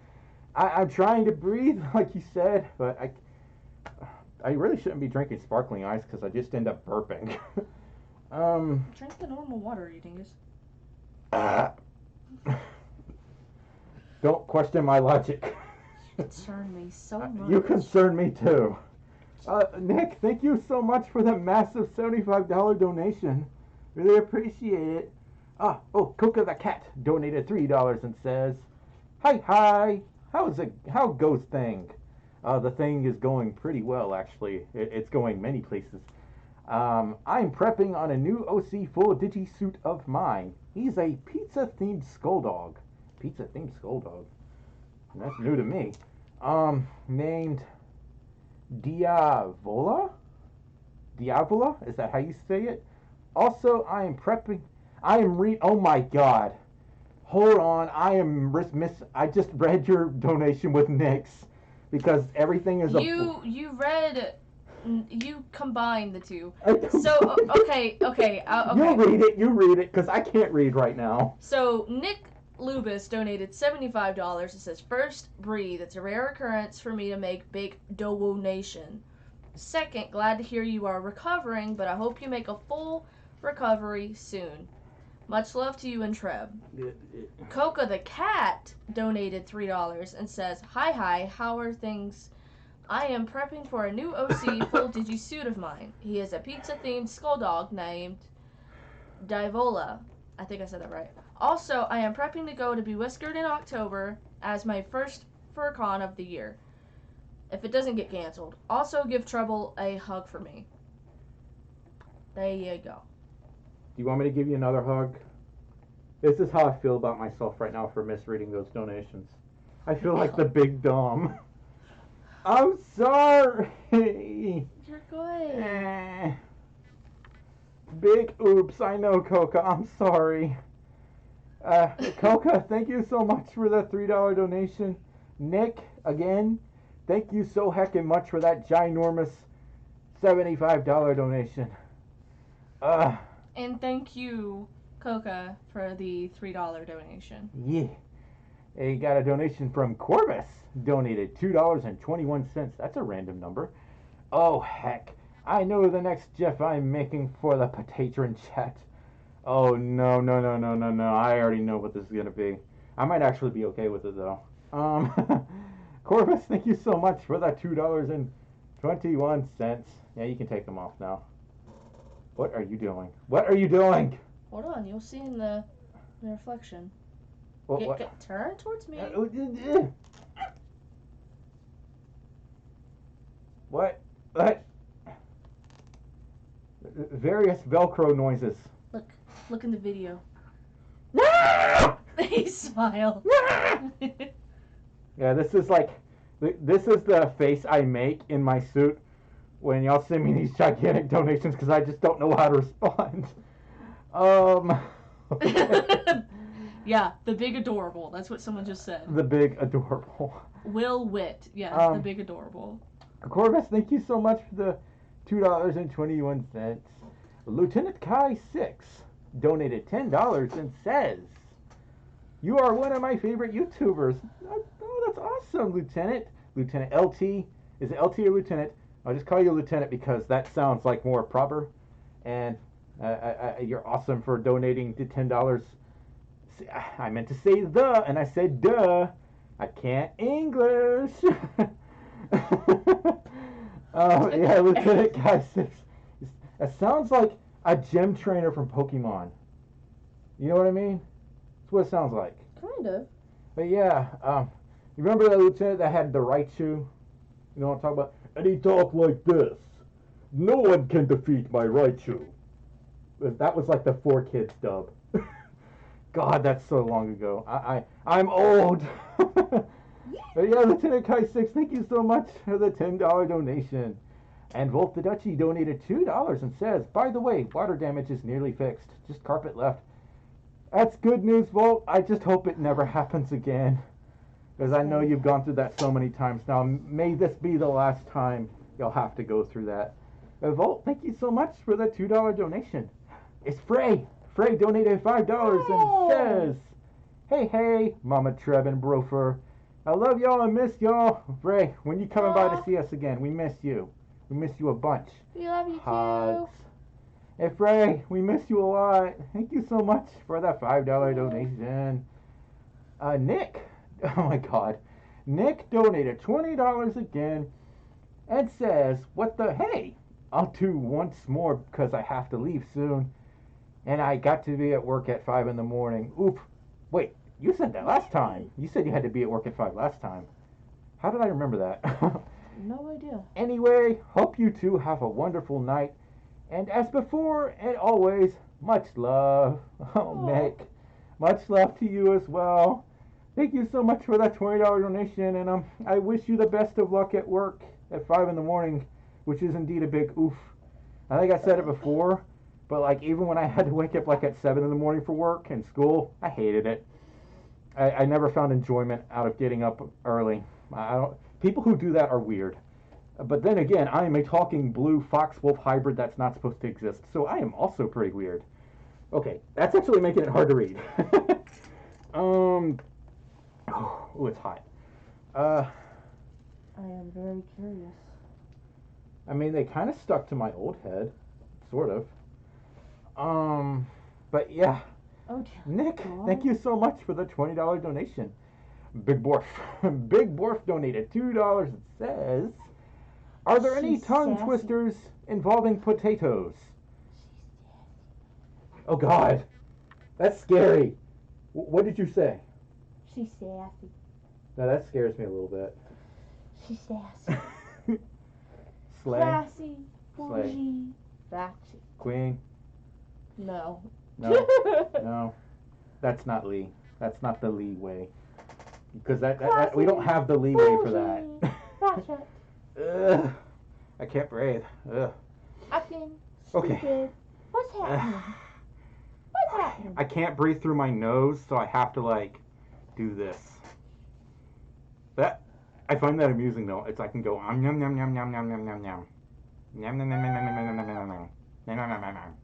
I'm trying to breathe, like you said, but I really shouldn't be drinking sparkling ice because I just end up burping. Drink the normal water, you dingus. Don't question my logic. You concern me so much. You concern me too. Nick, thank you so much for the massive $75 donation. Really appreciate it. Coca the cat donated $3 and says, Hi. How goes thing? The thing is going pretty well, actually. It's going many places. I'm prepping on a new OC full digi suit of mine. He's a pizza-themed skull dog. Pizza-themed skull dog? That's new to me. Named Diavola? Is that how you say it? Also, I am prepping. Oh my god. Hold on. I just read your donation with Nick's because everything is You combined the two. okay. You read it because I can't read right now. So Nick Lubis donated $75. It says, first, breathe. It's a rare occurrence for me to make big donation. Second, glad to hear you are recovering, but I hope you make a full recovery soon. Much love to you and Treb. Coca the cat donated $3 and says, Hi, how are things? I am prepping for a new OC full digi suit of mine. He is a pizza-themed skull dog named Diavola. I think I said that right. Also, I am prepping to go to Be Whiskered in October as my first fur-con of the year. If it doesn't get canceled. Also, give Treble a hug for me. There you go. Do you want me to give you another hug? This is how I feel about myself right now for misreading those donations. I feel like the big dumb. I'm sorry. You're good. Big oops. I know, Coca. I'm sorry. Coca, thank you so much for the $3 donation. Nick, again, thank you so heckin' much for that ginormous $75 donation. And thank you, Coca, for the $3 donation. Yeah. He got a donation from Corvus. Donated $2.21. That's a random number. Oh, heck. I know the next GIF I'm making for the Patreon chat. Oh, no. I already know what this is going to be. I might actually be okay with it, though. Corvus, thank you so much for that $2.21. Yeah, you can take them off now. What are you doing? Hold on, you'll see in the reflection. What? Turn towards me. What? Various Velcro noises. Look in the video. Yeah, He smiled. this is the face I make in my suit when y'all send me these gigantic donations because I just don't know how to respond. Yeah, the big adorable. That's what someone just said. The big adorable. Will Witt. Yes, the big adorable. Corvus, thank you so much for the $2.21. Lieutenant Kai 6 donated $10 and says, "You are one of my favorite YouTubers." Oh, that's awesome, Lieutenant. Lieutenant LT. Is it LT or Lieutenant? I'll just call you Lieutenant because that sounds like more proper. And you're awesome for donating the $10. I meant to say the, and I said duh. I can't English. Yeah, Lieutenant Guy 6. It sounds like a gym trainer from Pokemon. You know what I mean? That's what it sounds like. Kind of. But yeah, you remember that lieutenant that had the Raichu? You know what I'm talking about? And he talked like this. "No one can defeat my Raichu." That was like the 4Kids dub. God, that's so long ago. I'm old. But yeah, Lieutenant Kai 6, thank you so much for the $10 donation. And Wolf the Dutchie donated $2 and says, by the way, water damage is nearly fixed. Just carpet left. That's good news, Volt. I just hope it never happens again. Because I know you've gone through that so many times now. May this be the last time you'll have to go through that. Volt, thank you so much for the $2 donation. It's Frey. Frey donated $5 and says, hey, Mama Treb and Brofer. I love y'all and miss y'all. Frey, when you coming by to see us again? We miss you. We miss you a bunch. We love you Hugs. Hey, Frey, we miss you a lot. Thank you so much for that $5 donation. Nick. Oh, my God. Nick donated $20 again and says, what the, hey, I'll do once more because I have to leave soon. And I got to be at work at 5 in the morning. Oop. Wait, you said that last time. You said you had to be at work at 5 last time. How did I remember that? No idea. Anyway, hope you two have a wonderful night. And as before and always, much love. Oh, Nick. Much love to you as well. Thank you so much for that $20 donation. And I wish you the best of luck at work at 5 in the morning, which is indeed a big oof. I think I said it before, but like even when I had to wake up like at 7 in the morning for work and school, I hated it. I never found enjoyment out of getting up early. People who do that are weird. But then again, I am a talking blue fox-wolf hybrid that's not supposed to exist, so I am also pretty weird. Okay, that's actually making it hard to read. Oh, it's hot. I am very curious. I mean, they kind of stuck to my old head, sort of. But yeah. Oh, dear Nick, God. thank you so much for the $20 donation. Big Borf. Big Borf donated $2 and says, are there any She's tongue sassy. twisters involving potatoes? Oh, God. That's scary. What did you say? She's sassy. Now, that scares me a little bit. She's sassy. Slay. Classy. Slay. Bougie. Ratchet. Queen. No. No. No. That's not Lee. That's not the Lee way. Because that we don't have the leeway for that. Ratchet. Ugh. I can't breathe. Ugh. Acting. Okay. Stupid. What's happening? What's happening? I can't breathe through my nose, so I have to like do this. That I find that amusing though. It's I can go yum yum yum yum yum yum yum yum yum yum yum yum yum yum yum yum yum.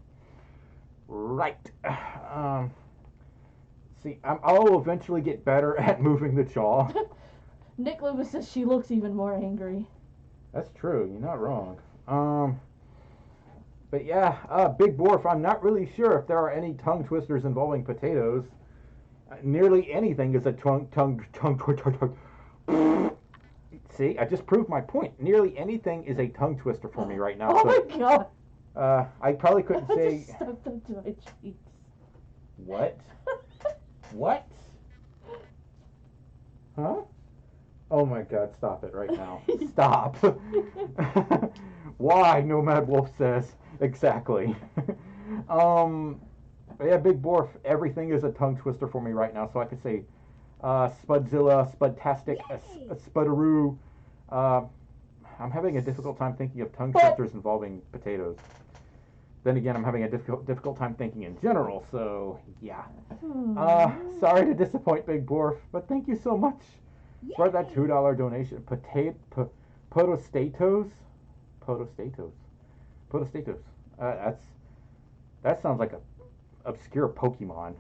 Right. See, I'll eventually get better at moving the jaw. Nick Lewis says she looks even more angry. That's true. You're not wrong. But yeah, Big Borf, I'm not really sure if there are any tongue twisters involving potatoes. Nearly anything is a tongue. See, I just proved my point. Nearly anything is a tongue twister for me right now. Oh So, my God! I probably couldn't I say just stuck them to my cheeks. what. What? Huh? Oh my God! Stop it right now! Stop! Why? Nomad Wolf says exactly. Yeah, Big Borf. Everything is a tongue twister for me right now. So I could say, Spudzilla, Spudtastic, Spudaroo. I'm having a difficult time thinking of tongue twisters involving potatoes. Then again, I'm having a difficult time thinking in general. So yeah. Sorry to disappoint, Big Borf, but thank you so much for that $2 donation. Potostatos. That sounds like a obscure Pokemon.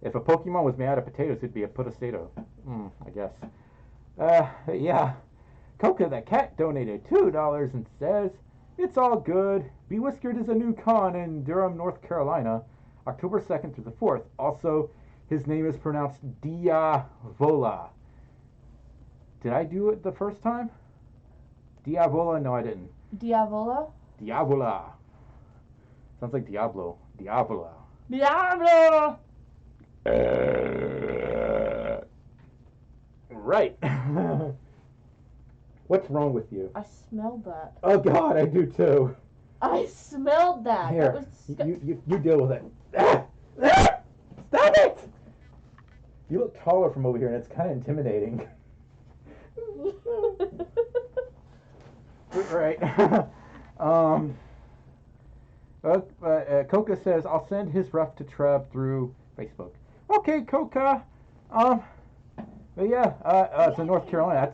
If a Pokemon was made out of potatoes, it'd be a Potostato. I guess. Yeah. Coca the cat donated $2 and says, it's all good. Bewhiskered is a new con in Durham, North Carolina, October 2nd through the 4th. Also, his name is pronounced Diavola. Did I do it the first time? Diavola? No, I didn't. Diavola? Diavola. Sounds like Diablo. Diavola. Diablo! Right. What's wrong with you? I smelled that. Oh God, I do too. I smelled that. Here, That was you deal with it. Stop it! You look taller from over here, and it's kind of intimidating. Right. Coca says, I'll send his ref to Treb through Facebook. Okay, Coca. But yeah, it's in North Carolina.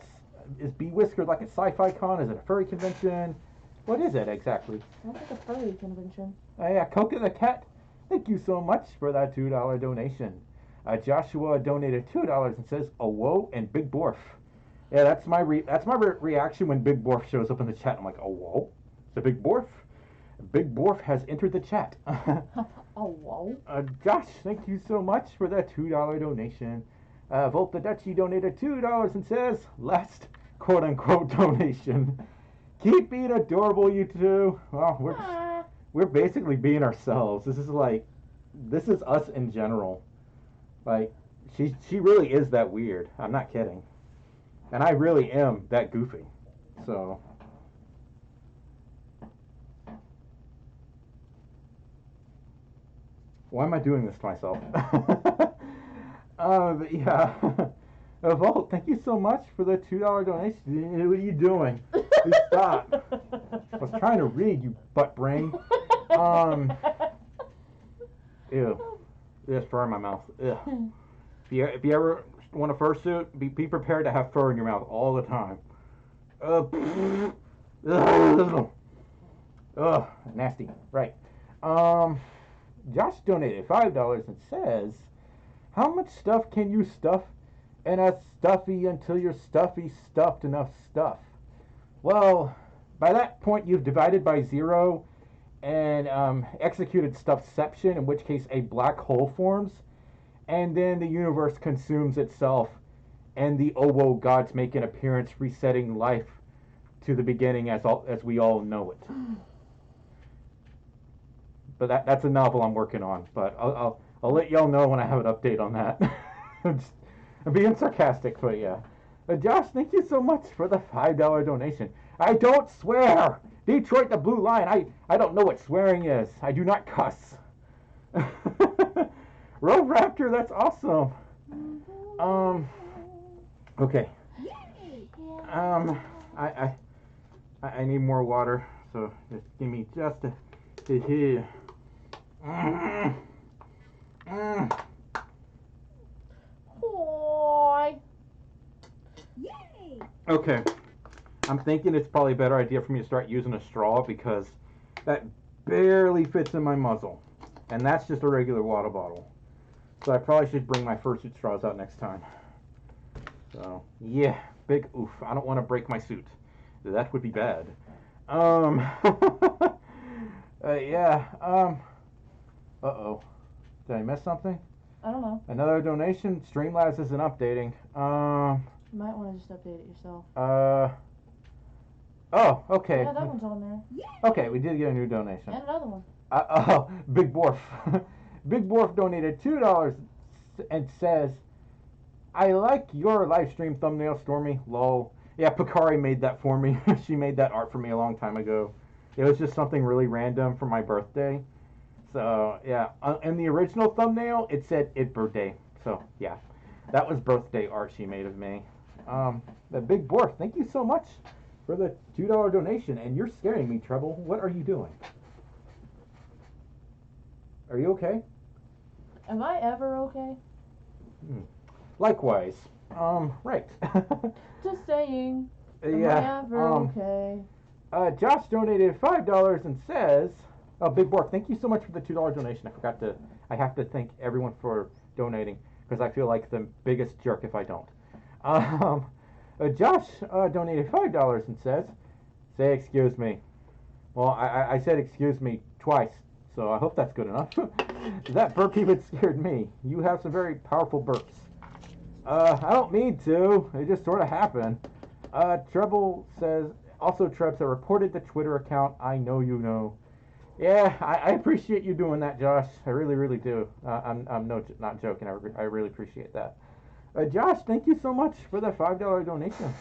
Is Bee Whiskered like a sci-fi con? Is it a furry convention? What is it exactly? Sounds like a furry convention. Yeah, Coca the Cat. Thank you so much for that $2 donation. Joshua donated $2 and says, "Oh whoa," and Big Borf. Yeah, that's my reaction when Big Borf shows up in the chat. I'm like, "Oh whoa, it's a Big Borf." Big Borf has entered the chat. Oh whoa. Josh, thank you so much for that $2 donation. Volt the Dutchie donated $2 and says, "Last quote unquote donation." Keep being adorable, you two. Well, we're basically being ourselves. This is us in general. Like, she really is that weird. I'm not kidding. And I really am that goofy. So. Why am I doing this to myself? But yeah. Volt, thank you so much for the $2 donation. What are you doing? Please stop. I was trying to read, you butt brain. Ew. There's fur in my mouth. Ugh. If you ever want a fursuit, be prepared to have fur in your mouth all the time. Nasty. Right. Josh donated $5 and says, "How much stuff can you stuff in a stuffy until your stuffy stuffed enough stuff?" Well, by that point you've divided by 0 and executed stuffception, in which case a black hole forms, and then the universe consumes itself, and the Owo gods make an appearance, resetting life to the beginning as we all know it. But that's a novel I'm working on. But I'll let y'all know when I have an update on that. I'm being sarcastic, but yeah. Josh, thank you so much for the $5 donation. I don't swear. Detroit the Blue Lion. I don't know what swearing is. I do not cuss. Road Raptor, that's awesome. Okay. I need more water, so just give me just a here. Yay! Okay. I'm thinking it's probably a better idea for me to start using a straw, because that barely fits in my muzzle. And that's just a regular water bottle. So I probably should bring my fursuit straws out next time. So, yeah. Big oof. I don't want to break my suit. That would be bad. Yeah. Uh-oh. Did I miss something? I don't know. Another donation. Streamlabs isn't updating. You might want to just update it yourself. Oh, okay. Yeah, that one's on there. Okay, we did get a new donation. And another one. Big Borf. Big Borf donated $2 and says, "I like your live stream thumbnail, Stormi. Lol." Yeah, Pocari made that for me. She made that art for me a long time ago. It was just something really random for my birthday. So, yeah. In the original thumbnail, it said "it birthday." So, yeah. That was birthday art she made of me. The Big Borf, thank you so much for the $2 donation. And you're scaring me, Treble. What are you doing? Are you okay? Am I ever okay? Likewise. Right. Just saying. Am Yeah. I ever okay? Josh donated $5 and says, "Oh, Big Bork, thank you so much for the $2 donation. I have to thank everyone for donating, because I feel like the biggest jerk if I don't." Josh donated $5 and says, "Say excuse me." Well, I said excuse me twice, so I hope that's good enough. That burp even scared me. You have some very powerful burps. I don't mean to. It just sort of happened. Treble says, also Treb said, "Reported the Twitter account. I know you know." Yeah, I appreciate you doing that, Josh. I really, really do. I'm not joking. I really appreciate that. Josh, thank you so much for the $5 donation.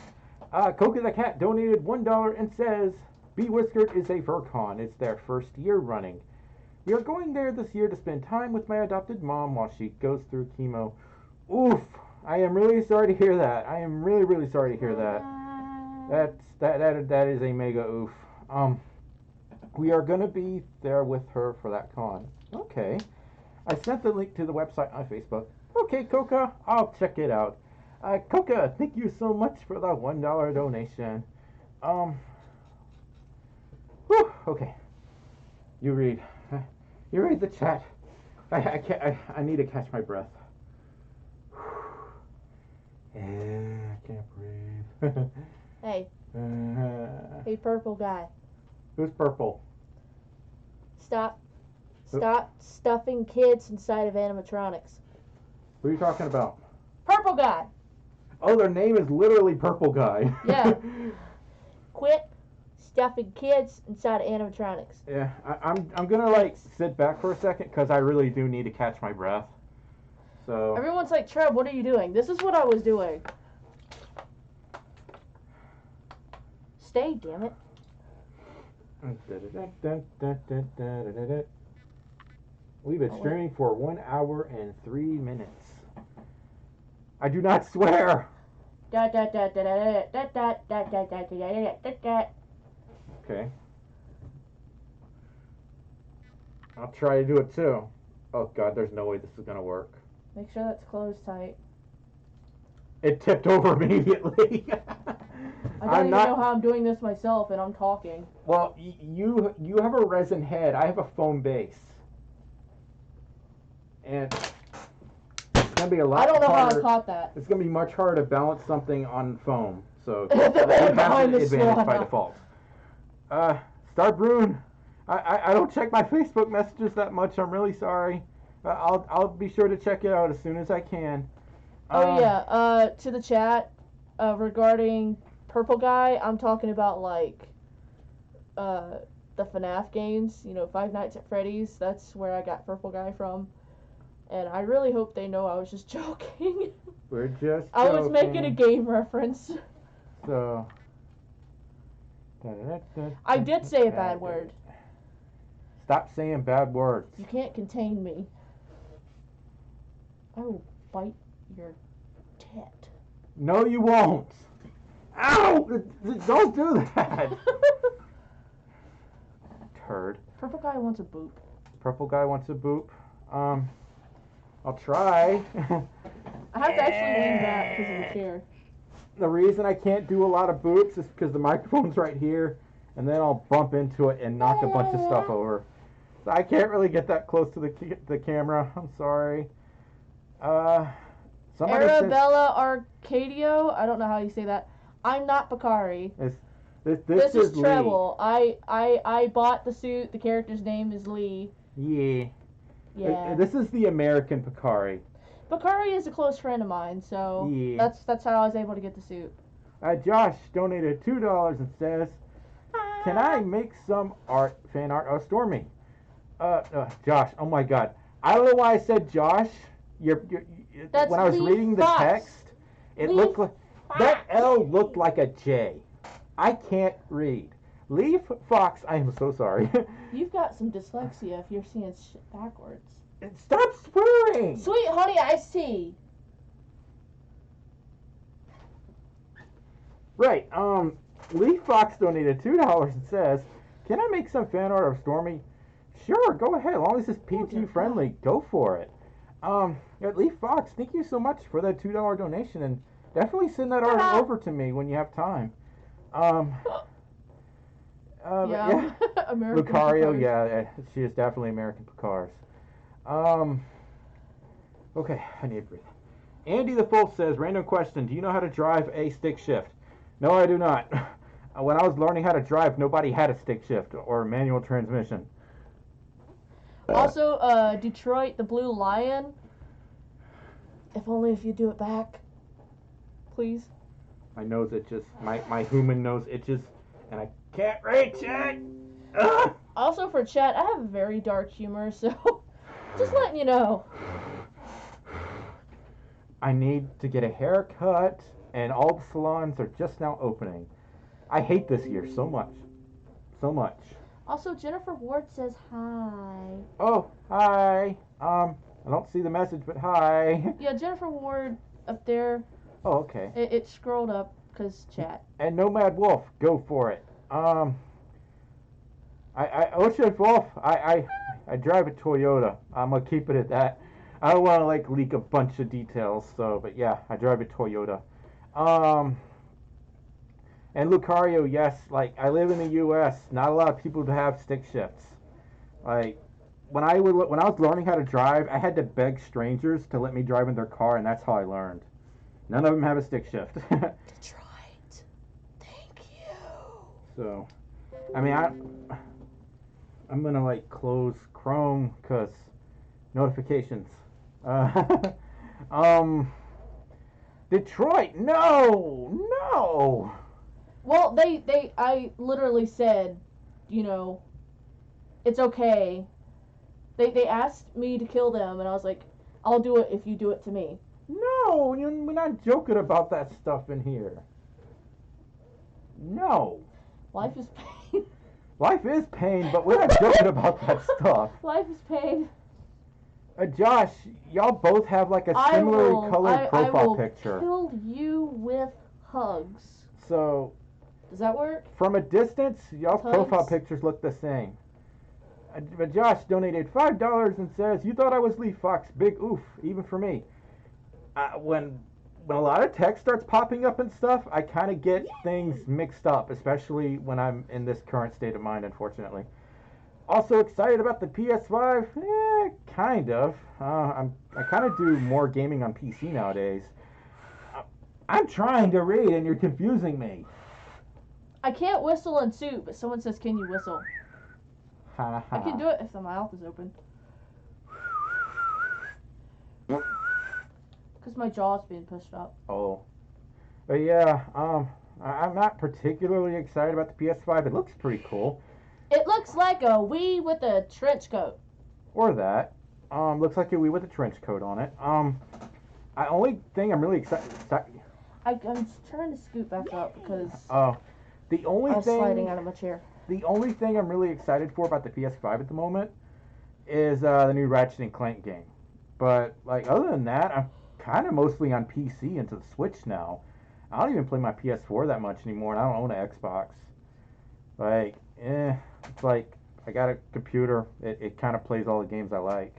Coca the Cat donated $1 and says, "Bee Whiskered is a furcon. It's their first year running. We are going there this year to spend time with my adopted mom while she goes through chemo. Oof. I am really sorry to hear that. I am really, really sorry to hear that. That is a mega oof. We are going to be there with her for that con. Okay. I sent the link to the website on Facebook. Okay, Coca, I'll check it out. Coca, thank you so much for the $1 donation. Whew, okay. You read. You read the chat. I need to catch my breath. I can't breathe. Hey. Hey, purple guy. Who's purple? Stop stuffing kids inside of animatronics. Who are you talking about? Purple guy. Oh, their name is literally Purple Guy. Yeah. Quit stuffing kids inside of animatronics. Yeah, I'm gonna like sit back for a second because I really do need to catch my breath. So Everyone's like, Treb, what are you doing? This is what I was doing. Stay, damn it. We've been streaming for 1 hour and 3 minutes. I do not swear. Okay. I'll try to do it too. Oh god, there's no way this is gonna work. Make sure that's closed tight. It tipped over immediately. I don't even know how I'm doing this myself, and I'm talking. Well, you have a resin head. I have a foam base, and it's gonna be a lot. I don't know harder. how I caught that. It's gonna be much harder to balance something on foam. So The you have man the behind the advantage swan. by default. Star Brune, I don't check my Facebook messages that much. I'm really sorry. I'll be sure to check it out as soon as I can. Oh yeah. To the chat, regarding Purple Guy, I'm talking about like, the FNAF games. You know, Five Nights at Freddy's. That's where I got Purple Guy from. And I really hope they know I was just joking. We're just joking. I was making a game reference. So. I did say a bad word. Stop saying bad words. You can't contain me. I will bite your tit. No, you won't. Ow! Don't do that. Turd. Purple Guy wants a boop. Purple Guy wants a boop. I'll try. I have to actually lean back because of the chair. The reason I can't do a lot of boops is because the microphone's right here, and then I'll bump into it and knock a bunch of stuff over. So I can't really get that close to the camera. I'm sorry. Arabella Arcadio. I don't know how you say that. I'm not Pocari. This is Lee. Treble. I bought the suit. The character's name is Lee. Yeah. Yeah. This is the American Pocari. Pocari is a close friend of mine, so Yeah. that's how I was able to get the suit. Josh donated $2 and says, "Can I make some fan art of Stormi?" Josh, oh my God, I don't know why I said Josh. That's when I was Lee reading the Fox. text, it looked like that L looked like a J. I can't read. Lee Fox, I am so sorry. You've got some dyslexia if you're seeing shit backwards. Stop swearing. Sweet honey iced tea. Right. Lee Fox donated $2 and says, "Can I make some fan art of Stormi?" Sure, go ahead. As long as it's PG friendly, go for it. Lee Fox, thank you so much for that $2 donation, and definitely send that art over to me when you have time. Yeah. American Lucario, Pocari. yeah, she is definitely American Pocars. Okay, I need to breathe. Andy the Fool says, random question, do you know how to drive a stick shift? No, I do not. When I was learning how to drive, nobody had a stick shift or a manual transmission. Also, Detroit, the Blue Lion. If only if you do it back. Please. My nose itches. My human nose itches. And I can't reach it! Ugh! Also for chat, I have very dark humor, so just letting you know. I need to get a haircut, and all the salons are just now opening. I hate this year so much. So much. Also, Jennifer Ward says hi. Oh, hi. I don't see the message, but hi. Yeah, Jennifer Ward up there. Oh, okay. It scrolled up because chat. And Nomad Wolf, go for it. Ocean Wolf, I drive a Toyota. I'm gonna keep it at that. I don't want to like leak a bunch of details, so but yeah, I drive a Toyota. And Lucario, yes, like I live in the U.S. Not a lot of people have stick shifts. Like when I was learning how to drive, I had to beg strangers to let me drive in their car, and that's how I learned. None of them have a stick shift. Detroit. Thank you. So, I mean, I'm gonna like close Chrome because notifications. Detroit, no. Well, I literally said, you know, it's okay. They asked me to kill them, and I was like, I'll do it if you do it to me. No, we're not joking about that stuff in here. No. Life is pain. Life is pain, but we're not joking about that stuff. Life is pain. Josh, y'all both have like a similarly colored profile I will picture. Kill you with hugs. So, does that work? From a distance, y'all's profile pictures look the same. But Josh donated $5 and says, "You thought I was Lee Fox? Big oof, even for me." When a lot of text starts popping up and stuff, I kind of get things mixed up, especially when I'm in this current state of mind, unfortunately. Also excited about the PS5? Kind of. I kind of do more gaming on PC nowadays. I'm trying to read and you're confusing me. I can't whistle and suit, but someone says, "Can you whistle?" Ha ha. I can do it if the mouth is open. Because my jaw's being pushed up. Oh. But yeah, I'm not particularly excited about the PS5. It looks pretty cool. It looks like a Wii with a trench coat. Or that. Looks like a Wii with a trench coat on it. Only thing I'm really excited. I'm trying to scoot back up because the only I was sliding out of my chair. The only thing I'm really excited for about the PS5 at the moment is the new Ratchet and Clank game. But like other than that, I'm kind of mostly on PC and to the Switch now. I don't even play my PS4 that much anymore, and I don't own an Xbox. Like, it's like I got a computer. It kind of plays all the games I like.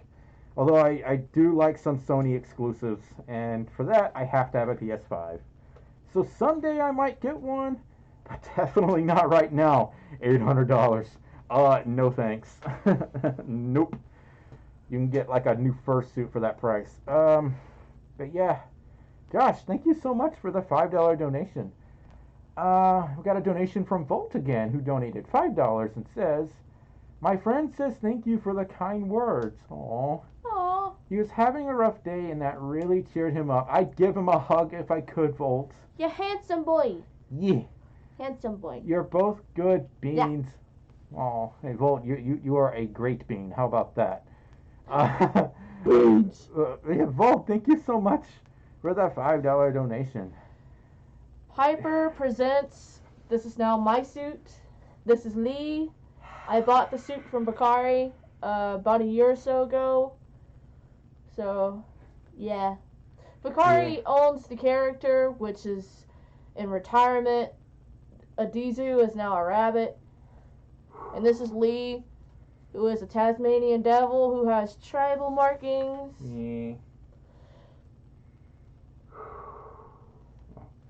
Although I do like some Sony exclusives, and for that I have to have a PS5. So someday I might get one, but definitely not right now. $800. No thanks. Nope. You can get like a new fursuit for that price. But yeah. Josh, thank you so much for the $5 donation. We got a donation from Volt again, who donated $5 and says, "My friend says thank you for the kind words." Aww. Aww. He was having a rough day and that really cheered him up. I'd give him a hug if I could, Volt. You handsome boy. Yeah. Handsome boy. You're both good beans. Yeah. Oh, hey Volt, you are a great bean. How about that? Beans. Yeah, Volt, thank you so much for that $5 donation. Piper presents. This is now my suit. This is Lee. I bought the suit from Pocari about a year or so ago. So, yeah. Pocari owns the character, which is in retirement. Adizu is now a rabbit. And this is Lee, who is a Tasmanian devil who has tribal markings. Yeah.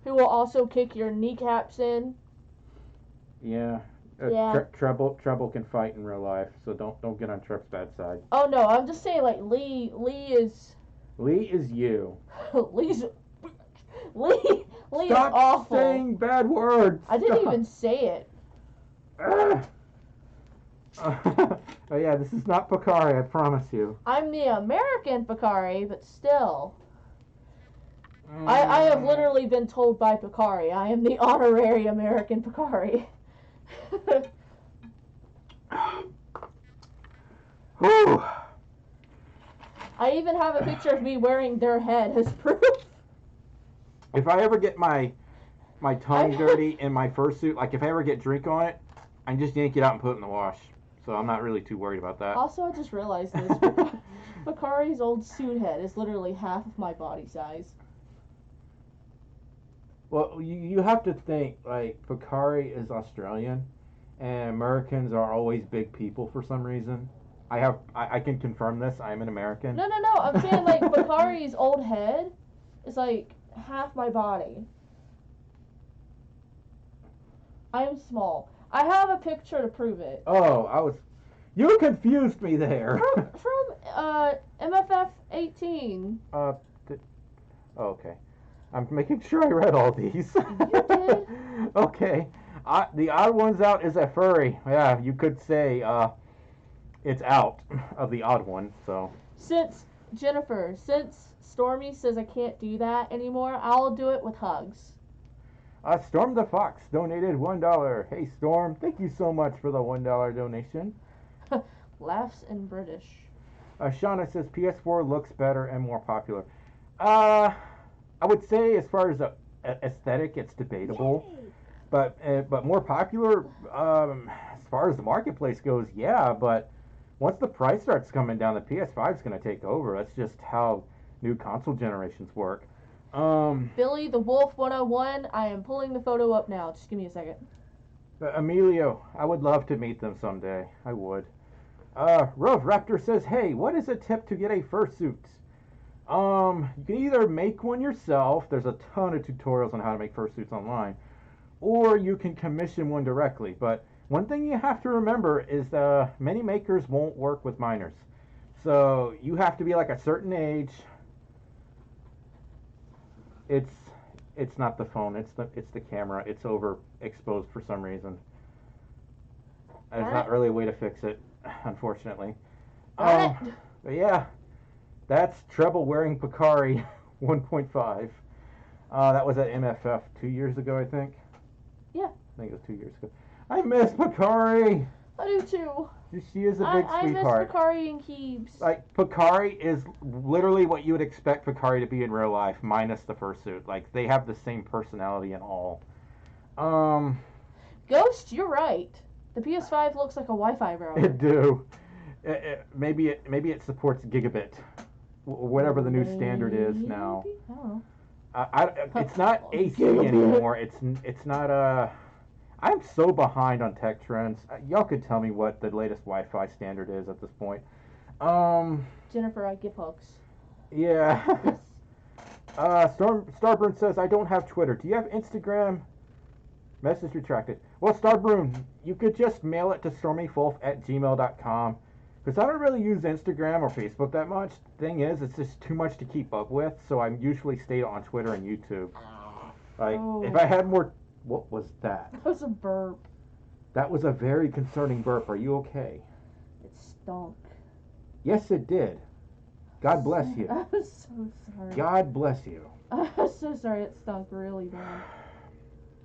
Who will also kick your kneecaps in. Yeah. Yeah. Treble can fight in real life, so don't get on Treb's bad side. Oh no, I'm just saying like Lee is you. Lee is Stop awful. saying bad words. I didn't even say it. Oh yeah, this is not Pocari, I promise you. I'm the American Pocari, but still. I have literally been told by Pocari, I am the honorary American Pocari. I even have a picture of me wearing their head as proof. If I ever get my tongue dirty in my fursuit, like if I ever get drink on it, I just yank it out and put it in the wash. So I'm not really too worried about that. Also, I just realized this. Pocari's old suit head is literally half of my body size. Well, you have to think, like, Pocari is Australian, and Americans are always big people for some reason. I can confirm this. I'm an American. No. I'm saying, like, Pocari's old head is, like, half my body. I am small. I have a picture to prove it. Oh, you confused me there. From MFF 18. Okay. I'm making sure I read all these. You did? Okay. The odd ones out is a furry. Yeah, you could say it's out of the odd one. So. Since Stormi says I can't do that anymore, I'll do it with hugs. Storm the Fox donated $1. Hey Storm, thank you so much for the $1 donation. Laughs in British. Shauna says PS4 looks better and more popular. I would say as far as aesthetic, it's debatable. Yay. But more popular, as far as the marketplace goes, yeah. But once the price starts coming down, the PS5 is going to take over. That's just how new console generations work. Billy the Wolf 101. I am pulling the photo up now. Just give me a second. Emilio, I would love to meet them someday. I would. Rove Raptor says, hey, what is a tip to get a fursuit? You can either make one yourself. There's a ton of tutorials on how to make fursuits online. Or you can commission one directly. But one thing you have to remember is many makers won't work with minors. So you have to be like a certain age. It's not the phone, it's the camera. It's overexposed for some reason. There's not really a way to fix it, unfortunately. But yeah, that's Treble wearing Pocari 1.5. That was at MFF 2 years ago, I think. Yeah. I think it was 2 years ago. I miss Pocari. I do too. She is a big I miss sweetheart. Pocari and Keebs. Like, Pocari is literally what you would expect Pocari to be in real life, minus the fursuit. Like, they have the same personality and all. Ghost, you're right. The PS5 looks like a Wi-Fi router. It do. Maybe it supports gigabit, whatever the new standard is now. Oh. It's not AC anymore. It's not I'm so behind on tech trends. Y'all could tell me what the latest Wi-Fi standard is at this point. Jennifer, I give hugs. Yeah. Starburn says, I don't have Twitter. Do you have Instagram? Message retracted. Well, Starburn, you could just mail it to stormyfolf@gmail.com. Because I don't really use Instagram or Facebook that much. Thing is, it's just too much to keep up with. So I usually stay on Twitter and YouTube. Like, if I had more... What was that? That was a burp. That was a very concerning burp. Are you okay? It stunk. Yes, it did. God bless you. I'm so sorry. God bless you. I'm so sorry. It stunk really bad.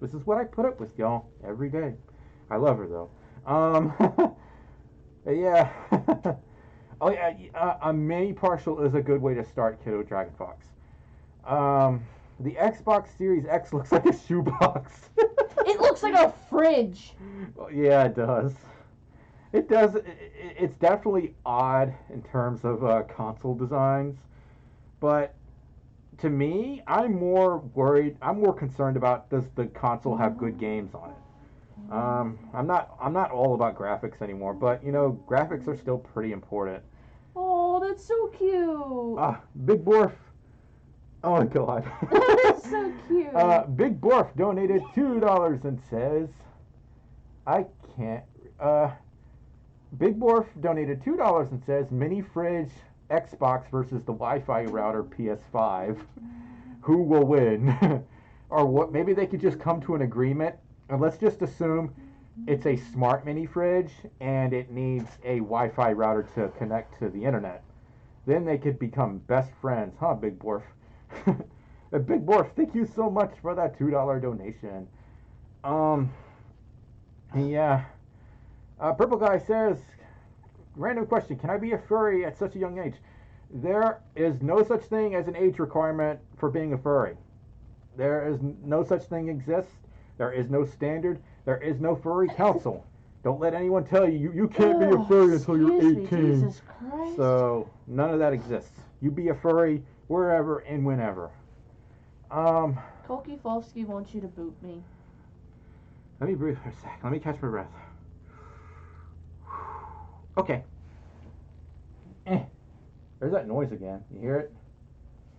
This is what I put up with, y'all, every day. I love her, though. Yeah. Oh, yeah. A mini partial is a good way to start Kiddo Dragon Fox. The Xbox Series X looks like a shoebox. It looks like a fridge. Well, yeah, it does. It does. It's definitely odd in terms of console designs, but to me, I'm more concerned about, does the console have good games on it? I'm not all about graphics anymore, but graphics are still pretty important. Oh, that's so cute. Big Borf. Oh my God. That's so cute. Big Borf donated $2 and says, I can't. Big Borf donated $2 and says, mini fridge Xbox versus the Wi-Fi router PS5. Who will win? Or what? Maybe they could just come to an agreement. And let's just assume it's a smart mini fridge and it needs a Wi-Fi router to connect to the internet. Then they could become best friends, huh, Big Borf? Big Borf, thank you so much for that $2 donation. Yeah. Purple Guy says, random question, can I be a furry at such a young age? There is no such thing as an age requirement for being a furry. There is no such thing exists. There is no standard. There is no furry council. Don't let anyone tell you can't be a furry until you're Excuse me, 18. Jesus Christ. So none of that exists. You be a furry wherever and whenever. Koki Folsky wants you to boot me. Let me breathe for a sec. Let me catch my breath. Okay. There's that noise again. You hear it?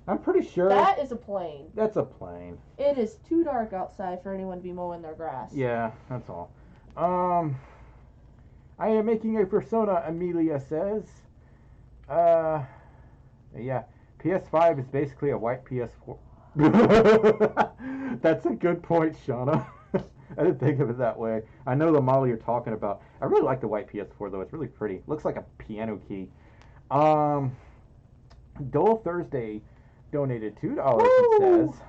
I'm pretty sure That is a plane. that's a plane. It is too dark outside for anyone to be mowing their grass. Yeah, that's all. I am making a persona, Amelia says. Yeah. PS5 is basically a white PS4. That's a good point, Shauna. I didn't think of it that way. I know the model you're talking about. I really like the white PS4 though. It's really pretty. Looks like a piano key. Dole Thursday donated $2. He says.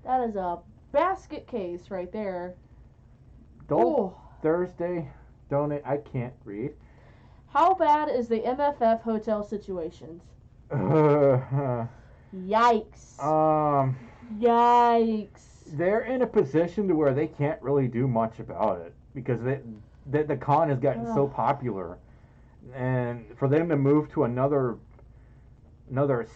That is a basket case right there. Dole Ooh. Thursday donate. I can't read. How bad is the MFF hotel situations? Yikes. Yikes. They're in a position to where they can't really do much about it because the con has gotten so popular, and for them to move to another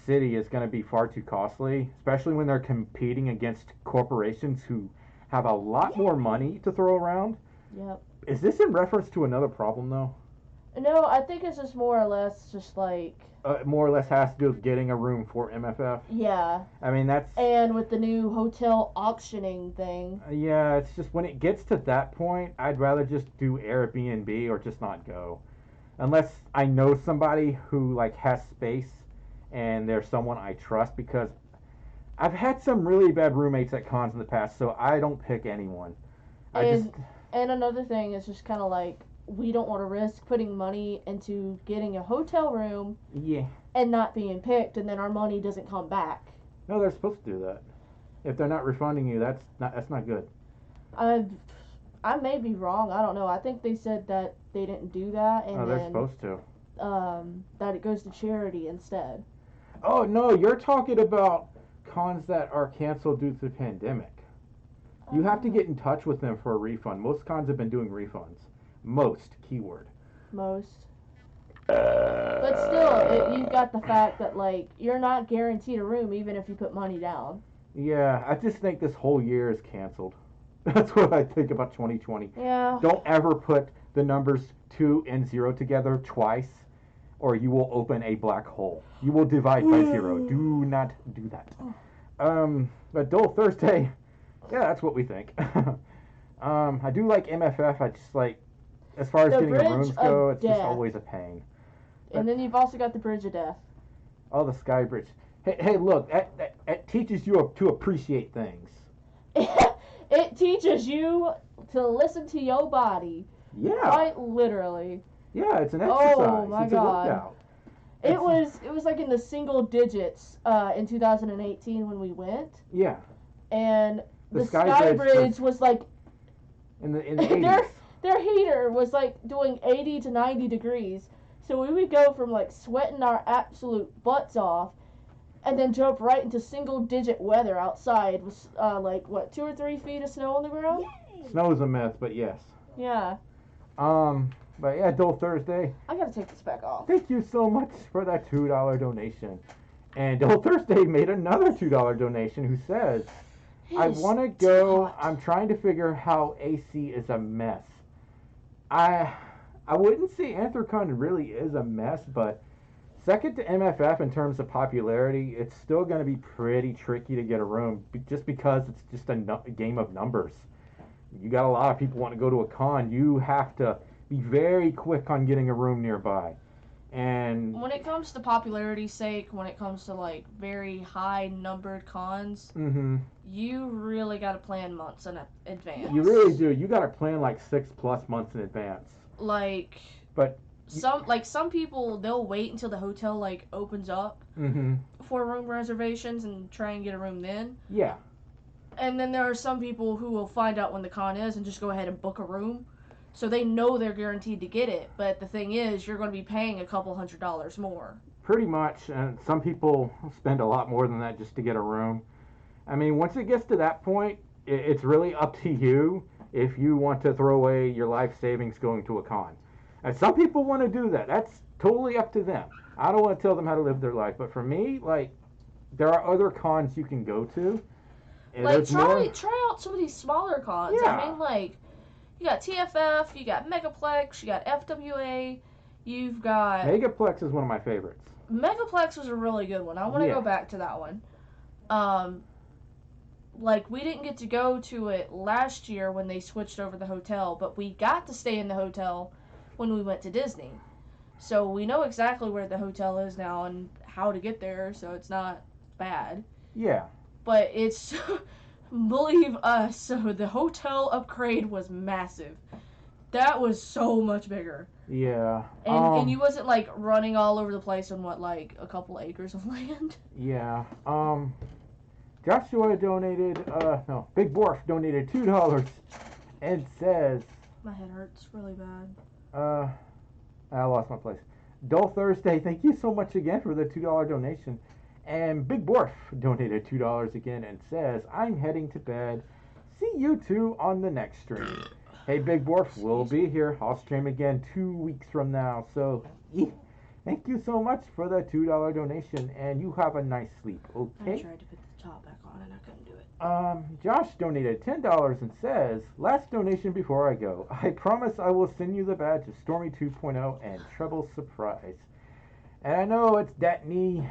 city is going to be far too costly, especially when they're competing against corporations who have a lot more money to throw around. Yep. Is this in reference to another problem though? No, I think it's just more or less just like... More or less has to do with getting a room for MFF. Yeah. I mean, that's... And with the new hotel auctioning thing. Yeah, it's just when it gets to that point, I'd rather just do Airbnb or just not go. Unless I know somebody who, like, has space and there's someone I trust, because I've had some really bad roommates at cons in the past, so I don't pick anyone. And another thing is just kind of like, we don't want to risk putting money into getting a hotel room and not being picked, and then our money doesn't come back. No, they're supposed to do that. If they're not refunding you, that's not good. I may be wrong. I don't know. I think they said that they didn't do that, and they're supposed to. That it goes to charity instead. Oh no, you're talking about cons that are canceled due to the pandemic. You have to get in touch with them for a refund. Most cons have been doing refunds. Most, keyword. Most. But still, you've got the fact that, like, you're not guaranteed a room even if you put money down. Yeah, I just think this whole year is canceled. That's what I think about 2020. Yeah. Don't ever put the numbers 2 and 0 together twice, or you will open a black hole. You will divide by 0. Do not do that. But Dole Thursday, yeah, that's what we think. I do like MFF. I just like, as far as getting the rooms go, it's just always a pain. And then you've also got the Bridge of Death. Oh, the Sky Bridge. Hey, look, that teaches you to appreciate things. It teaches you to listen to your body. Yeah. Quite literally. Yeah, it's an exercise. Oh my it's God. A workout. It was like in the single digits in 2018 when we went. Yeah. And the Sky Bridge was like in the 80s. Their heater was like doing 80 to 90 degrees. So we would go from like sweating our absolute butts off and then jump right into single digit weather outside with like what, 2 or 3 feet of snow on the ground? Yay. Snow is a myth, but yes. Yeah. But yeah, Dole Thursday. I gotta take this back off. Thank you so much for that $2 donation. And Dole Thursday made another $2 donation who says, I want to go. I'm trying to figure how AC is a mess. I wouldn't say Anthrocon really is a mess, but second to MFF in terms of popularity, it's still going to be pretty tricky to get a room just because it's just a game of numbers. You got a lot of people want to go to a con. You have to be very quick on getting a room nearby. And when it comes to popularity's sake, when it comes to like very high numbered cons, you really got to plan months in advance. You really do. You got to plan like 6+ months in advance. Like, but some people, they'll wait until the hotel like opens up for room reservations and try and get a room then. Yeah. And then there are some people who will find out when the con is and just go ahead and book a room. So they know they're guaranteed to get it, but the thing is, you're going to be paying a couple $100s more. Pretty much, and some people spend a lot more than that just to get a room. I mean, once it gets to that point, it's really up to you. if you want to throw away your life savings going to a con. And some people want to do that. That's totally up to them. I don't want to tell them how to live their life, but for me, like, there are other cons you can go to. And Like, there's more. try out some of these smaller cons. Yeah. I mean, like, you got TFF, you got Megaplex, you got FWA, you've got... Megaplex is one of my favorites. Megaplex was a really good one. I want to Yeah. go back to that one. Like, we didn't get to go to it last year when they switched over the hotel, but we got to stay in the hotel when we went to Disney. So we know exactly where the hotel is now and how to get there, so it's not bad. Yeah. But it's, believe us, so the hotel upgrade was massive. That was so much bigger. Yeah. And you wasn't, like, running all over the place on, what, like, a couple acres of land? Yeah. Joshua donated, Big Dwarf donated $2 and says, My head hurts really bad. I lost my place. Dull Thursday, thank you so much again for the $2 donation. And Big Dwarf donated $2 again and says, I'm heading to bed. See you two on the next stream. Hey, Big Dwarf, we'll be here. I'll stream again 2 weeks from now. So, thank you so much for the $2 donation, and you have a nice sleep, okay? I tried to put the top back on and I couldn't do it. Josh donated $10 and says, last donation before I go. I promise I will send you the badge of Stormi 2.0 and Treble Surprise. And I know it's Disney,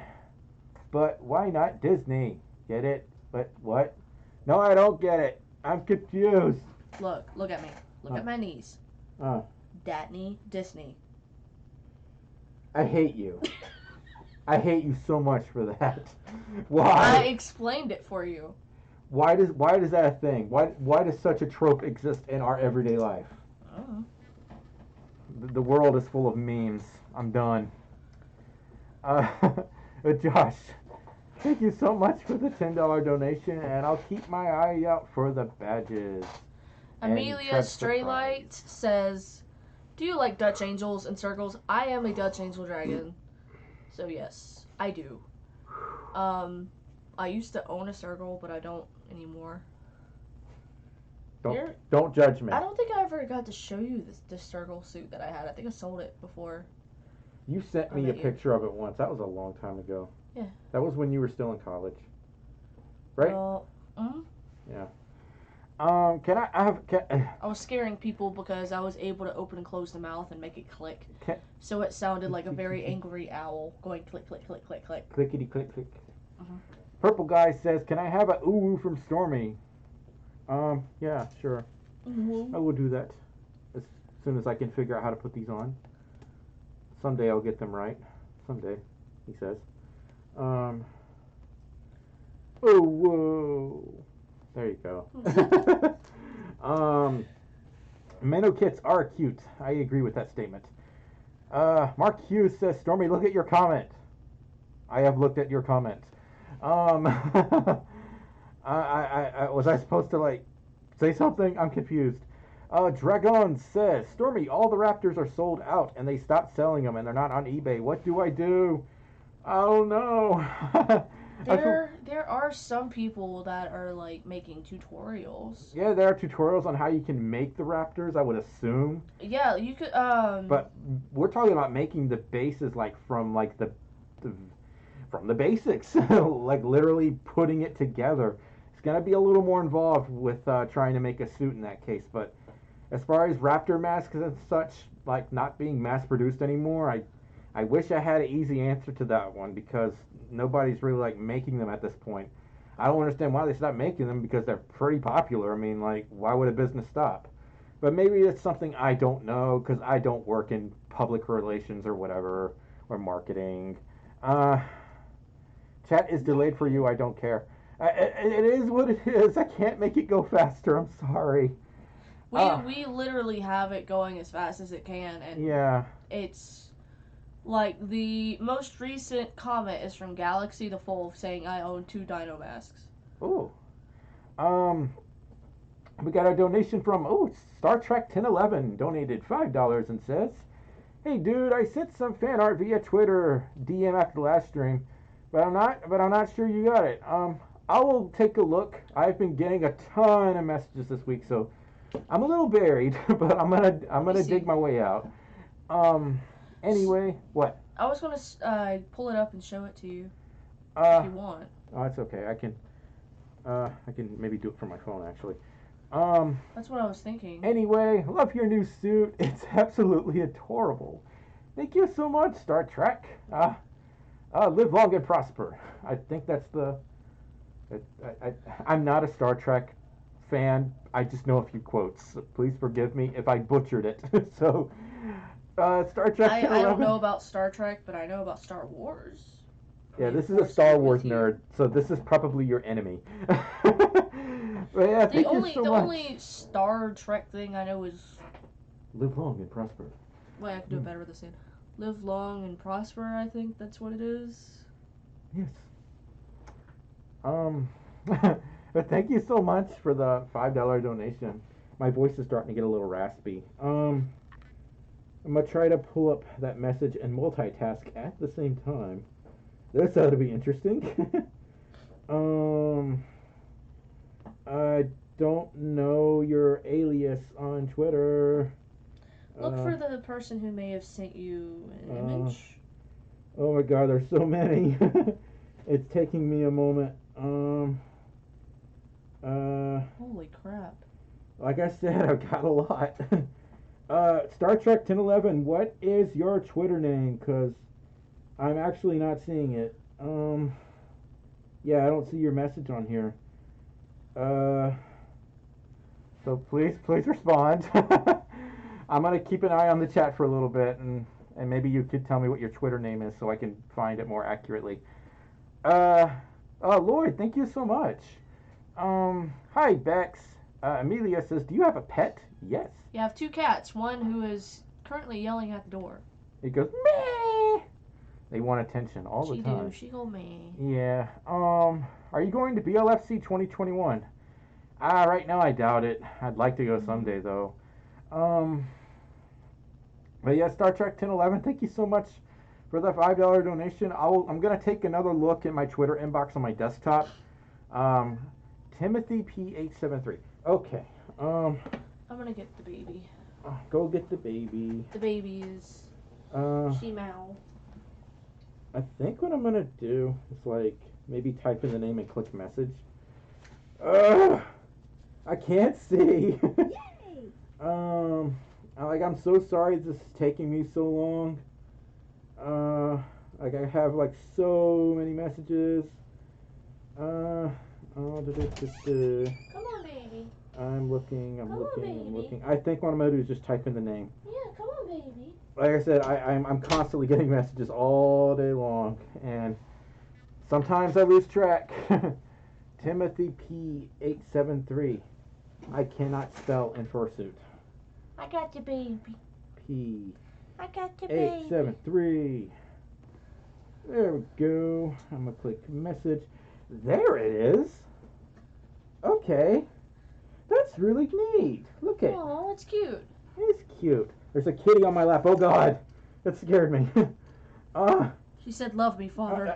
but why not Disney? Get it? But what? No, I don't get it. I'm confused. Look at me. Look at my knees. Disney. I hate you. I hate you so much for that. I Why? explained it for you. Why is that a thing? Why does such a trope exist in our everyday life? Oh. The world is full of memes. I'm done. Josh, thank you so much for the $10 donation, and I'll keep my eye out for the badges. Amelia Straylight says, do you like Dutch angels and circles? I am a Dutch angel dragon. So yes, I do. I used to own a circle, but I don't anymore. Don't judge me. I don't think I ever got to show you this circle suit that I had. I think I sold it before. You sent me a picture of it once. That was a long time ago. Yeah. That was when you were still in college. Right? Yeah. I was scaring people because I was able to open and close the mouth and make it click. So it sounded like a very angry owl going click, click, click, click, click. Clickety, click, click. Purple Guy says, can I have a ooh from Stormi? Yeah, sure. I will do that as soon as I can figure out how to put these on. Someday I'll get them right. Someday, he says. Oh, whoa. There you go. Mano kits are cute. I agree with that statement. Mark Hughes says, Stormi, look at your comment. I have looked at your comment. Was I supposed to, like, say something? I'm confused. Dragon says, Stormi, all the Raptors are sold out, and they stopped selling them, and they're not on eBay. What do I do? Oh, no. There are some people that are, like, making tutorials. Yeah, there are tutorials on how you can make the Raptors, I would assume. Yeah, you could, But we're talking about making the bases, like, from, like, from the basics. Like, literally putting it together. It's going to be a little more involved with trying to make a suit in that case. But as far as Raptor masks and such, like, not being mass-produced anymore, I wish I had an easy answer to that one, because nobody's really, like, making them at this point. I don't understand why they stopped making them, because they're pretty popular. I mean, like, why would a business stop? But maybe it's something I don't know, because I don't work in public relations or whatever, or marketing. Chat is delayed for you, I don't care. It is what it is. I can't make it go faster, I'm sorry. We literally have it going as fast as it can, and yeah. It's... Like, the most recent comment is from Galaxy the Full saying I own 2 dino masks. Ooh. We got a donation from, Star Trek 1011 donated $5 and says, hey dude, I sent some fan art via Twitter DM after the last stream, but I'm not sure you got it. I will take a look. I've been getting a ton of messages this week, so I'm a little buried, but I'm gonna see. dig my way out. Anyway, what? I was gonna pull it up and show it to you if Uh, you want. oh, it's okay. I can maybe do it from my phone actually. That's what I was thinking. Anyway, love your new suit. It's absolutely adorable. Thank you so much, Star Trek. Live long and prosper. I think that's the. I'm not a Star Trek fan. I just know a few quotes. So please forgive me if I butchered it. So, Star Trek. I don't know about Star Trek, but I know about Star Wars. Yeah, May this the is a Force Star be Wars with you. nerd, so this is probably your enemy. But yeah, The thank you so the much. only Star Trek thing I know is Live long and prosper. wait, I can do it better with this hand. Live long and prosper. I think that's what it is. Yes. But thank you so much for the $5 donation. My voice is starting to get a little raspy. I'm gonna try to pull up that message and multitask at the same time. This ought to be interesting. I don't know your alias on Twitter. Look for the person who may have sent you an image. Oh my god, there's so many. It's taking me a moment. Holy crap. Like I said, I've got a lot. Star Trek 1011, what is your Twitter name? Because I'm actually not seeing it. Yeah, I don't see your message on here. So please respond. I'm gonna keep an eye on the chat for a little bit, and maybe you could tell me what your Twitter name is so I can find it more accurately. Lloyd, thank you so much. Hi Bex. Amelia says, "Do you have a pet?" Yes. You have two cats. One who is currently yelling at the door. It goes meh. They want attention all the time. She go me. Yeah. Are you going to BLFC 2021? Right now I doubt it. I'd like to go someday though. But yeah, Star Trek 1011. Thank you so much for the $5 donation. I'm gonna take another look at my Twitter inbox on my desktop. Timothy P873. Okay. I'm gonna get the baby. Go get the baby. The babies. She meow. I think what I'm gonna do is like maybe type in the name and click message. I can't see. Yay! I'm so sorry this is taking me so long. Like I have like so many messages. Come on, baby. I'm looking. Come on, baby. I think what I'm gonna do is just type in the name. Yeah, come on, baby. Like I said, I'm constantly getting messages all day long, and sometimes I lose track. Timothy P873. I cannot spell in fursuit. I got the baby. P. I got the baby. 873. There we go. I'm gonna click message. There it is. Okay. That's really neat. Look at it. Oh, it's cute. It's cute. There's a kitty on my lap. Oh god. That scared me. She said, "Love me, father."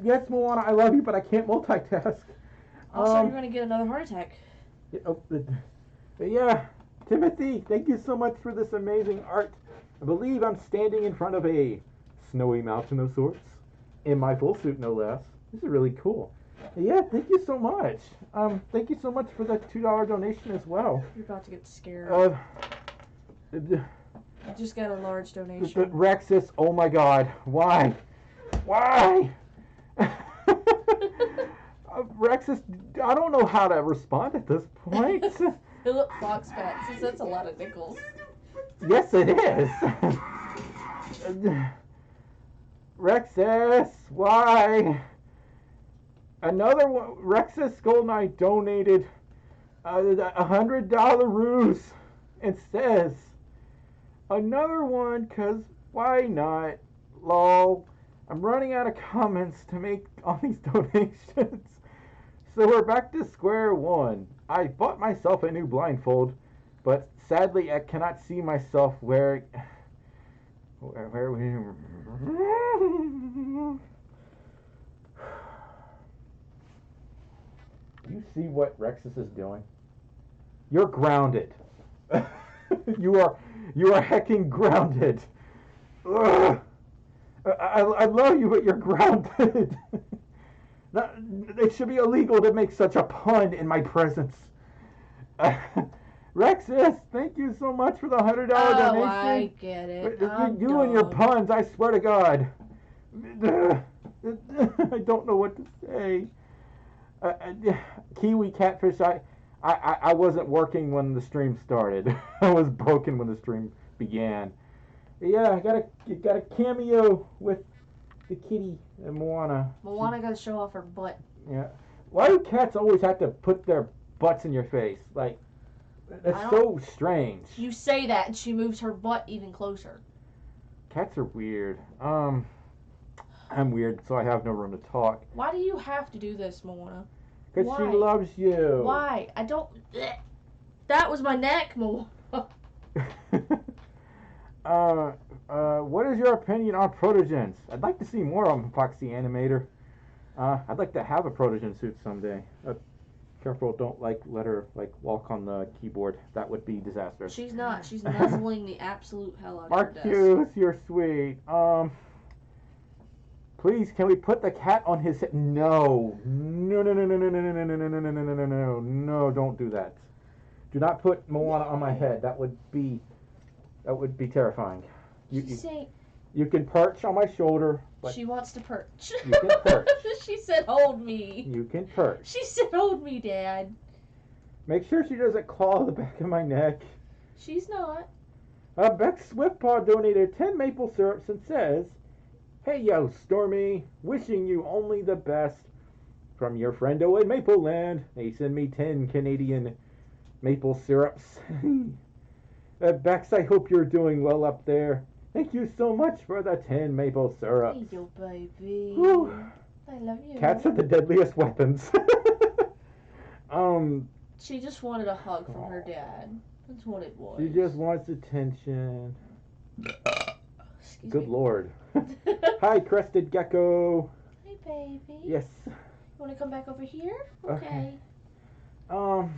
Yes, Moana, I love you, but I can't multitask. Also, you're gonna get another heart attack. Yeah, Timothy, thank you so much for this amazing art. I believe I'm standing in front of a snowy mountain of sorts, in my full suit, no less. This is really cool. Yeah, thank you so much. Thank you so much for the $2 donation as well. You're about to get scared. You just got a large donation. Rexus, oh my god, why? Why? Rexus, I don't know how to respond at this point. Philip Fox Fat says that's a lot of nickels. Yes, it is. Rexus, why? Another one. Rexus Gold Knight donated $100 ruse and says another one, cause why not? Lol. I'm running out of comments to make all these donations. So we're back to square one. I bought myself a new blindfold, but sadly I cannot see myself wearing. Where we? You see what Rexus is doing? You're grounded. you are hecking grounded. Ugh. I love you, but you're grounded. It should be illegal to make such a pun in my presence. Rexus, thank you so much for the $100 donation. I get it. You and your puns, I swear to God. I don't know what to say. Kiwi Catfish, I wasn't working when the stream started. I was broken when the stream began. Yeah, I got a cameo with the kitty and Moana. Moana got to show off her butt. Yeah. Why do cats always have to put their butts in your face? Like, that's so strange. You say that, and she moves her butt even closer. Cats are weird. I'm weird, so I have no room to talk. Why do you have to do this, Moana? Because she loves you. Why? I don't... That was my neck, Moana. What is your opinion on protogens? I'd like to see more on Foxy Animator. I'd like to have a protogen suit someday. Careful, don't let her walk on the keyboard. That would be disastrous. She's not. She's nuzzling the absolute hell out of her desk. Marcus, you're sweet. Please, can we put the cat on his head? No, don't do that. Do not put Moana on my head. That would be terrifying. You can perch on my shoulder. But she wants to perch. You can perch. She said, "Hold me." You can perch. She said, "Hold me, Dad." Make sure she doesn't claw the back of my neck. She's not. Beck Swiftpaw donated 10 maple syrups and says, "Hey yo, Stormi, wishing you only the best. From your friendo in Maple Land, they send me 10 Canadian maple syrups." Bex, I hope you're doing well up there. Thank you so much for the 10 maple syrups. Hey, yo, baby. Whew. I love you. Cats are the deadliest weapons. She just wanted a hug from her dad. That's what it was. She just wants attention. Excuse Good me. Lord. Hi, Crested Gecko. Hey, baby. Yes. You want to come back over here? Okay. Are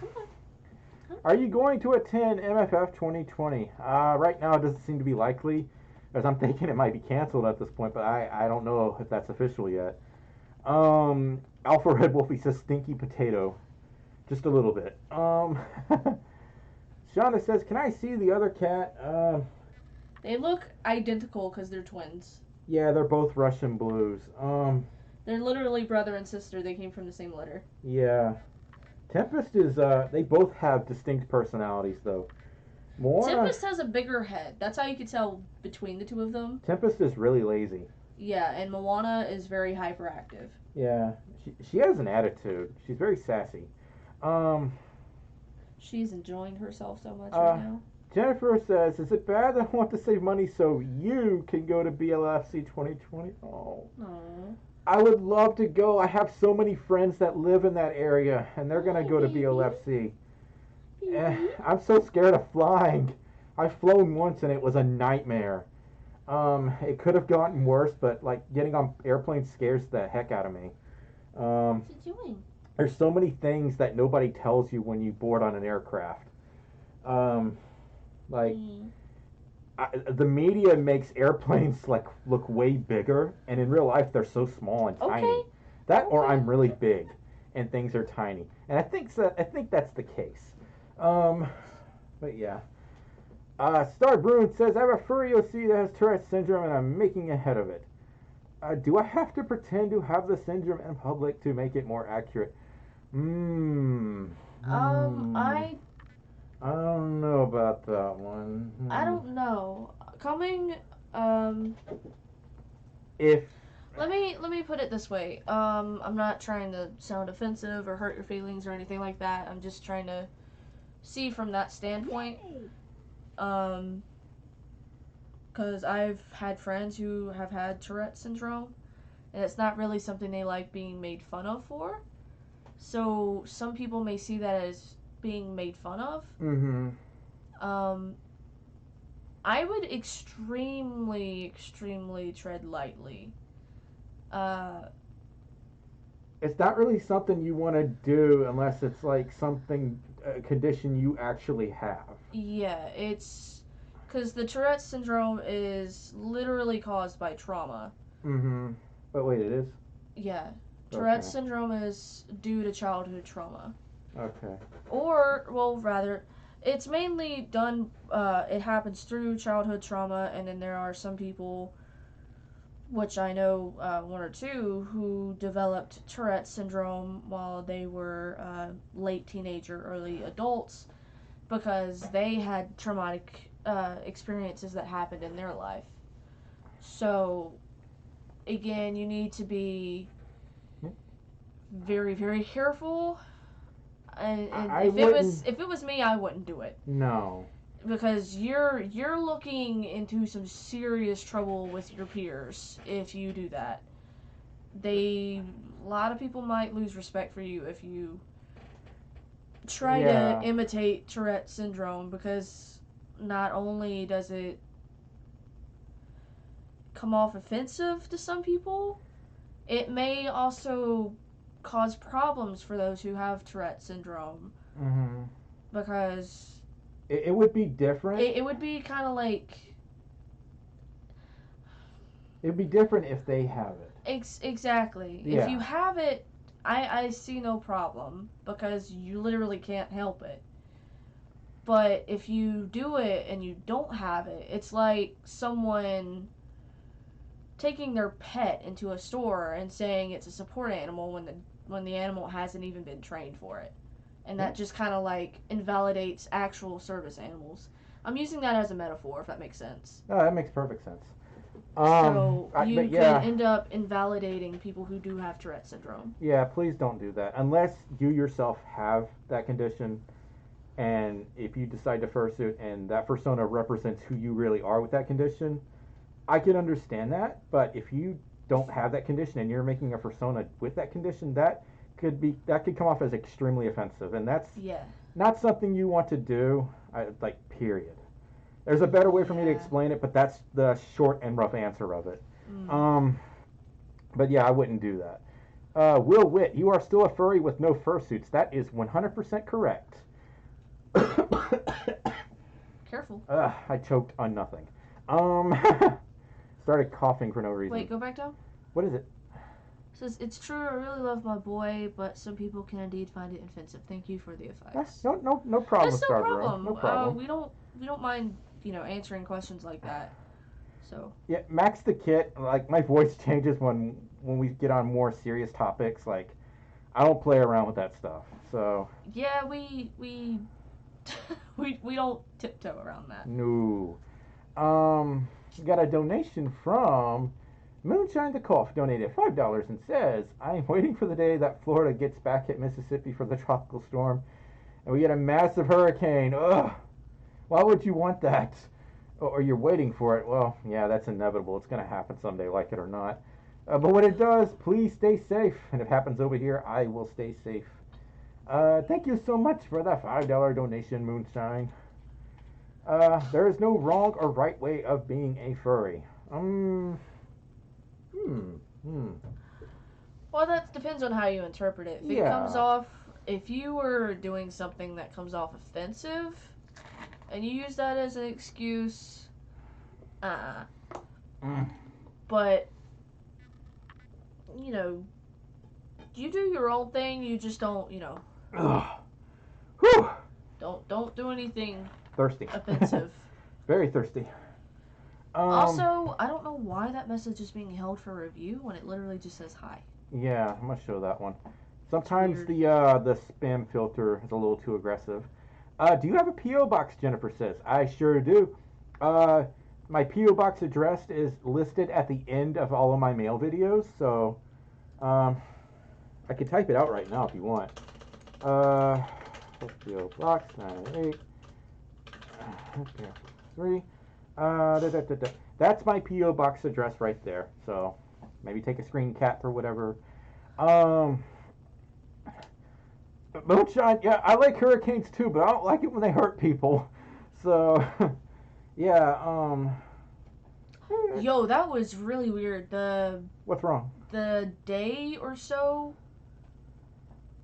you going to attend MFF 2020? Right now it doesn't seem to be likely, as I'm thinking it might be canceled at this point, but I don't know if that's official yet. Alpha Red Wolfie says stinky potato. Just a little bit. Shauna says, can I see the other cat? They look identical because they're twins. Yeah, they're both Russian blues. They're literally brother and sister. They came from the same litter. Yeah. Tempest is, they both have distinct personalities, though. Tempest has a bigger head. That's how you could tell between the two of them. Tempest is really lazy. Yeah, and Moana is very hyperactive. Yeah, she has an attitude. She's very sassy. She's enjoying herself so much right now. Jennifer says, is it bad that I want to save money so you can go to BLFC 2020? Oh. Aww. I would love to go. I have so many friends that live in that area, and they're going to go to BLFC. I'm so scared of flying. I've flown once, and it was a nightmare. It could have gotten worse, but getting on airplanes scares the heck out of me. What's he doing? There's so many things that nobody tells you when you board on an aircraft. The media makes airplanes look way bigger, and in real life they're so small and tiny. Or I'm really big, and things are tiny. And I think that's the case. But yeah. Star Bruin says, I have a furry OC that has Tourette's syndrome, and I'm making ahead of it. Do I have to pretend to have the syndrome in public to make it more accurate? I don't know about that one. I don't know. Let me put it this way. I'm not trying to sound offensive or hurt your feelings or anything like that. I'm just trying to see from that standpoint. Because I've had friends who have had Tourette syndrome, and it's not really something they like being made fun of for. So some people may see that as being made fun of. I would extremely tread lightly. it's not really something you want to do unless it's like something, a condition you actually have. Yeah, it's because the Tourette syndrome is literally caused by trauma. Mm-hmm. But wait, it is? Yeah, Tourette Okay. syndrome is due to childhood trauma. Okay. Or, well, rather, it's mainly done, it happens through childhood trauma, and then there are some people, which I know one or two, who developed Tourette syndrome while they were late teenager, early adults, because they had traumatic experiences that happened in their life. So, again, you need to be very, very careful. And I wouldn't. if it was me, I wouldn't do it, No. because you're looking into some serious trouble with your peers if you do that. A lot of people might lose respect for you if you try to Yeah. imitate Tourette syndrome, because not only does it come off offensive to some people, it may also cause problems for those who have Tourette syndrome, Mm-hmm. because It would be different. it would be kind of like It'd be different if they have it. exactly. If you Yeah. have it, I see no problem, because you literally can't help it. But if you do it and you don't have it, it's like someone taking their pet into a store and saying it's a support animal when the animal hasn't even been trained for it. And that just kind of like invalidates actual service animals. I'm using that as a metaphor, if that makes sense. No, that makes perfect sense. So you But could yeah, end up invalidating people who do have Tourette syndrome. yeah. Please don't do that unless you yourself have that condition. And if you decide to fursuit and that persona represents who you really are with that condition, I can understand that. But if you don't have that condition and you're making a persona with that condition, that could come off as extremely offensive, and that's Yeah. not something you want to do. Like, period. There's a better way for me to Yeah. explain it, but that's the short and rough answer of it. Mm. But yeah, I wouldn't do that. Will Witt, you are still a furry with no fursuits. That is 100% correct. Careful. I choked on nothing. Um, started coughing for no reason. Wait, go back down. What is it? It says, it's true, I really love my boy, but some people can indeed find it offensive. Thank you for the advice. No problem, That's no Scarborough. problem. No problem. We don't mind, answering questions like that. So Yeah, Max the Kit. Like, my voice changes when we get on more serious topics. Like, I don't play around with that stuff. So yeah, we we don't tiptoe around that. no. We got a donation from Moonshine the Cough. Donated $5 and says, "I'm waiting for the day that Florida gets back at Mississippi for the tropical storm, and we get a massive hurricane. Ugh. Why would you want that? Or you're waiting for it? Well, yeah, that's inevitable. It's going to happen someday, like it or not. But when it does, please stay safe. And if it happens over here, I will stay safe. Thank you so much for that $5 donation, Moonshine. There is no wrong or right way of being a furry. Well, that depends on how you interpret it. If it Yeah. comes off, if you were doing something that comes off offensive, and you use that as an excuse, but you do your own thing. You just don't, Ugh. Whew. don't do anything Thirsty. offensive. Very thirsty. Also, I don't know why that message is being held for review when it literally just says hi. Yeah, I'm gonna show that one. Sometimes the spam filter is a little too aggressive. Do you have a PO box? Jennifer says. I sure do. My PO box address is listed at the end of all of my mail videos, so I could type it out right now if you want. PO box 988. Okay, 3. That's my PO box address right there. So maybe take a screen cap or whatever. Moonshine, yeah, I like hurricanes too, but I don't like it when they hurt people. So yeah. Yo, that was really weird. What's wrong? The day or so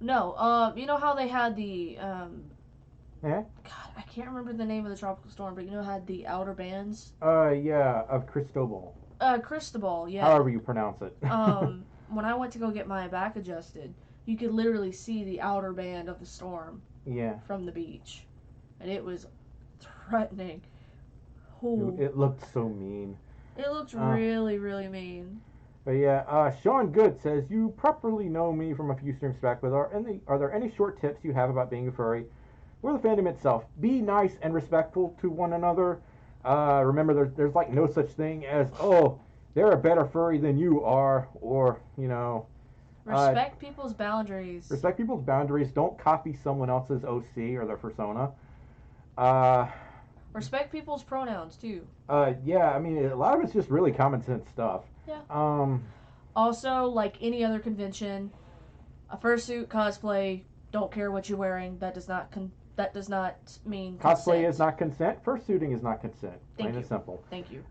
No, you know how they had the Yeah? God, I can't remember the name of the tropical storm, but you know had the outer bands. Yeah, of Cristobal. Cristobal, yeah. However you pronounce it. When I went to go get my back adjusted, you could literally see the outer band of the storm Yeah. from the beach, and it was threatening. Ooh. It looked so mean. It looked really, really mean. But yeah, Sean Good says, you properly know me from a few streams back, but are there any short tips you have about being a furry? Or the fandom itself? Be nice and respectful to one another. Remember, there's like no such thing as, oh, they're a better furry than you are, or, Respect people's boundaries. respect people's boundaries. Don't copy someone else's OC or their persona. Respect people's pronouns, too. Yeah, I mean, a lot of it's just really common sense stuff. Yeah. Also, like any other convention, a fursuit cosplay, don't care what you're wearing. That does not mean Cosplay consent. is not consent. Fursuiting is not consent. Thank Plain you. and simple. Thank you.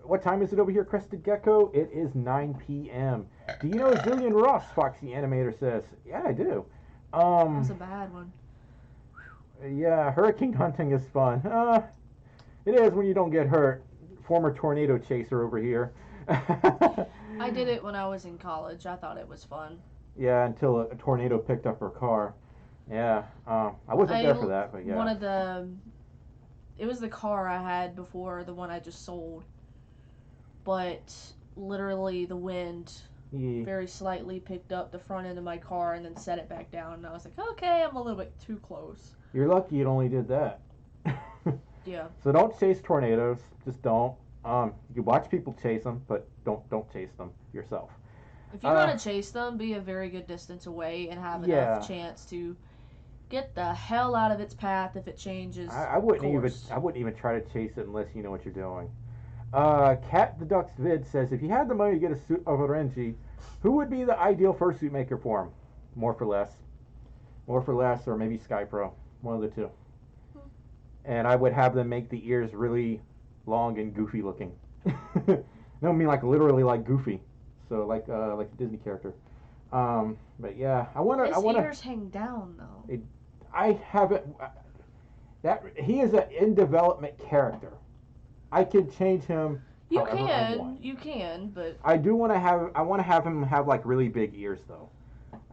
What time is it over here, Crested Gecko? It is 9 p.m. Do you know Zillion Ross, Foxy Animator says? Yeah, I do. That's a bad one. Yeah, hurricane hunting is fun. It is when you don't get hurt. Former tornado chaser over here. I did it when I was in college. I thought it was fun. Yeah, until a tornado picked up her car. Yeah, I wasn't there for that, but yeah. It was the car I had before the one I just sold. But literally the wind Yeah. very slightly picked up the front end of my car and then set it back down. And I was like, okay, I'm a little bit too close. You're lucky it only did that. Yeah. So don't chase tornadoes. Just don't. You watch people chase them, but don't chase them yourself. If you're gonna chase them, be a very good distance away and have enough chance to get the hell out of its path if it changes. I wouldn't even try to chase it unless you know what you're doing. Cat the Duck's vid says, if you had the money to get a suit of Orenji, who would be the ideal fursuit maker for him? More for less, or maybe Sky Pro, one of the two. And I would have them make the ears really long and goofy looking. No, I mean like literally like Goofy, so like a Disney character. But yeah, I want to. His ears hang down though. I haven't. That he is an in development character. I could change him. You can, but I do want to have. I want to have him have like really big ears though.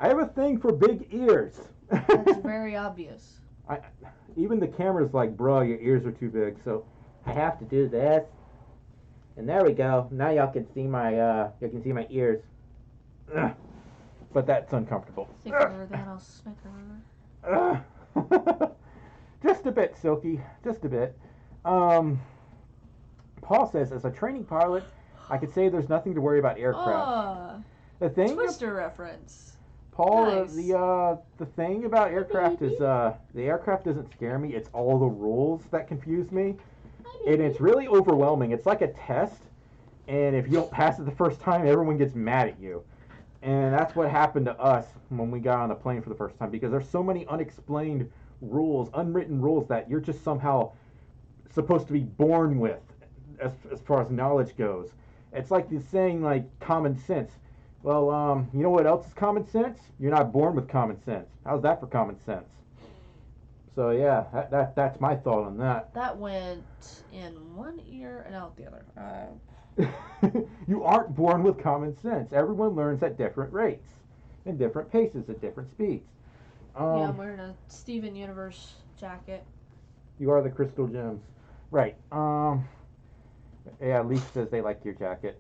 I have a thing for big ears. That's very obvious. Even the camera's like, bro, your ears are too big, so I have to do this. And there we go. Now y'all can see my ears. Ugh. But that's uncomfortable. Thicker than a snicker. Just a bit, Silky. Just a bit. Paul says, as a training pilot, I could say there's nothing to worry about aircraft. The thing, Twister reference. Paul, Nice. the thing about aircraft is the aircraft doesn't scare me. It's all the rules that confuse me, and it's really overwhelming. It's like a test, and if you don't pass it the first time, everyone gets mad at you. And that's what happened to us when we got on the plane for the first time, because there's so many unexplained rules, unwritten rules that you're just somehow supposed to be born with, as far as knowledge goes. It's like the saying, like, common sense. Well, you know what else is common sense? You're not born with common sense. How's that for common sense? So yeah, that's my thought on that. That went in one ear and out the other. You aren't born with common sense. Everyone learns at different rates, in different paces, at different speeds. Yeah, I'm wearing a Steven Universe jacket. You are the Crystal Gems. Right. Yeah, Leaf says they like your jacket.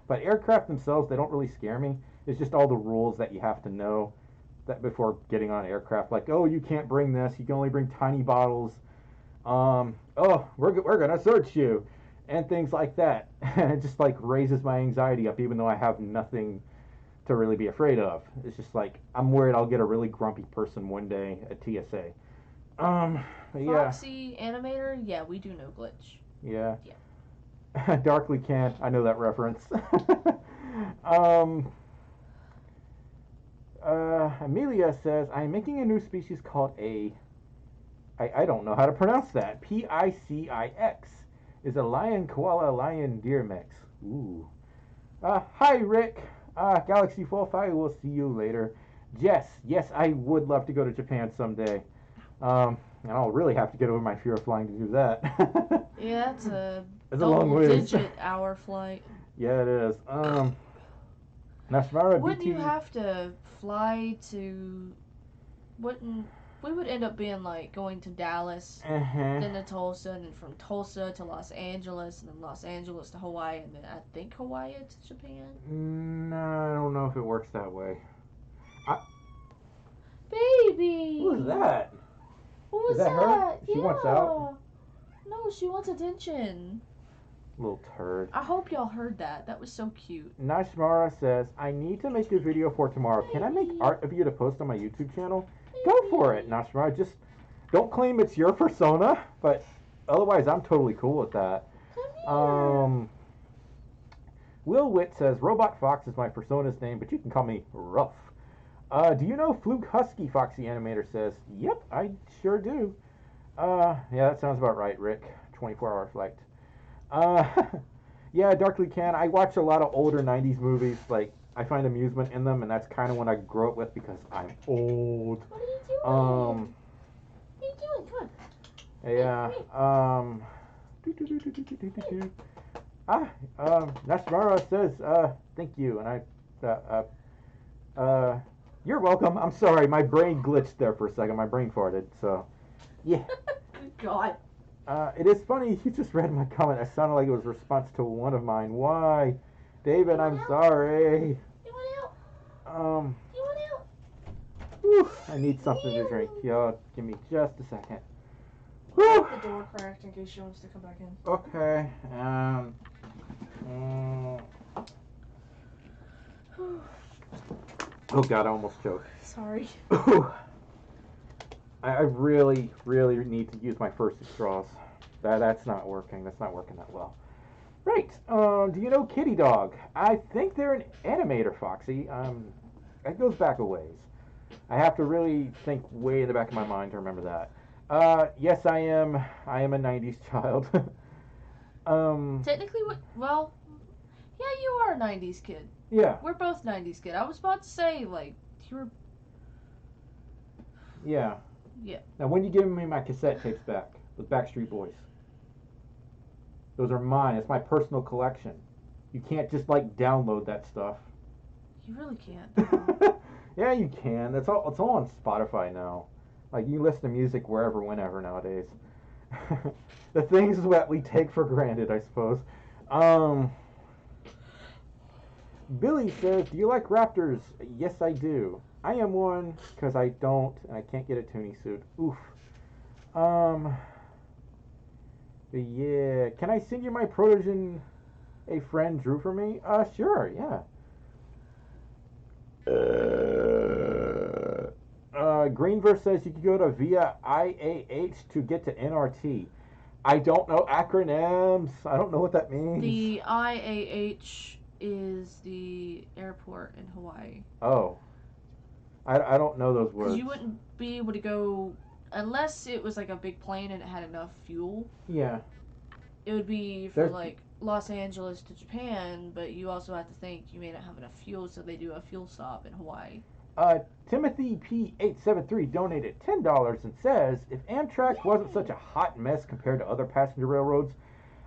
But aircraft themselves, they don't really scare me. It's just all the rules that you have to know that before getting on aircraft. Like, oh, you can't bring this. You can only bring tiny bottles. Oh, we're gonna search you, and things like that. And it just like raises my anxiety up, even though I have nothing to really be afraid of. It's just like I'm worried I'll get a really grumpy person one day at TSA. Yeah. Foxy Animator, yeah, we do no glitch. Yeah. Yeah. Darkly can. I know that reference. Amelia says, I'm making a new species called I don't know how to pronounce that. PICIX. Is a lion, koala, lion, deer mix. Ooh. Hi, Rick. Galaxy Wolf, I will see you later. Yes, I would love to go to Japan someday. And I'll really have to get over my fear of flying to do that. Yeah, it's a It's a long ways. double-digit hour flight. Yeah, it is. Nashvara Wouldn't BT. you have to fly to? Wouldn't we would end up being like going to Dallas, then to Tulsa, and then from Tulsa to Los Angeles, and then Los Angeles to Hawaii, and then I think Hawaii to Japan. No, I don't know if it works that way. Baby. Who's that? What was Is that her? She Yeah. wants out? No, she wants attention. Little turd. I hope y'all heard that. That was so cute. Nashmara says, I need to make a video for tomorrow. Can I make art of you to post on my YouTube channel? Go for it, Nashmara. Just don't claim it's your persona, but otherwise I'm totally cool with that. Will Witt says, Robot Fox is my persona's name, but you can call me Ruff. Do you know Fluke Husky? Foxy Animator says, yep, I sure do. Yeah, that sounds about right, Rick. 24-hour flight. Yeah, Darkly Can. I watch a lot of older 90s movies. Like, I find amusement in them, and that's kind of what I grew up with because I'm old. What are you doing? What are you doing? Come on. Yeah. Nashmara says, thank you, and you're welcome. I'm sorry, my brain glitched there for a second. My brain farted, so, yeah. God. It is funny, you just read my comment. It sounded like it was a response to one of mine. Why? David, I'm sorry. You want out? You want out? Whew, I need something to drink. Yo, give me just a second. Whew. The door cracked in case she wants to come back in. Okay, oh god, I almost choked. Sorry. I really, really need to use my first straws. That's not working. That's not working that well. Right. Do you know Kitty Dog? I think they're an animator, Foxy. That goes back a ways. I have to really think way in the back of my mind to remember that. Yes, I am. I am a 90s child. Technically, well, yeah, you are a 90s kid. Yeah. We're both 90s kid. I was about to say, like, you were... Yeah. Yeah. Now, when you giving me my cassette tapes back with Backstreet Boys? Those are mine. It's my personal collection. You can't just, like, download that stuff. You really can't. Yeah, you can. It's all on Spotify now. Like, you can listen to music wherever, whenever nowadays. The things that we take for granted, I suppose. Billy says, do you like Raptors? Yes, I do. I am one, because I don't, and I can't get a tuning suit. Oof. But yeah. Can I send you my Protogen a friend drew for me? Sure, yeah. Greenverse says you can go to via IAH to get to NRT. I don't know acronyms. I don't know what that means. The IAH is the airport in Hawaii. Oh. I don't know those words. Because you wouldn't be able to go, unless it was like a big plane and it had enough fuel. Yeah. It would be for like Los Angeles to Japan, but you also have to think you may not have enough fuel, so they do a fuel stop in Hawaii. Timothy P873 donated $10 and says, if Amtrak wasn't such a hot mess compared to other passenger railroads,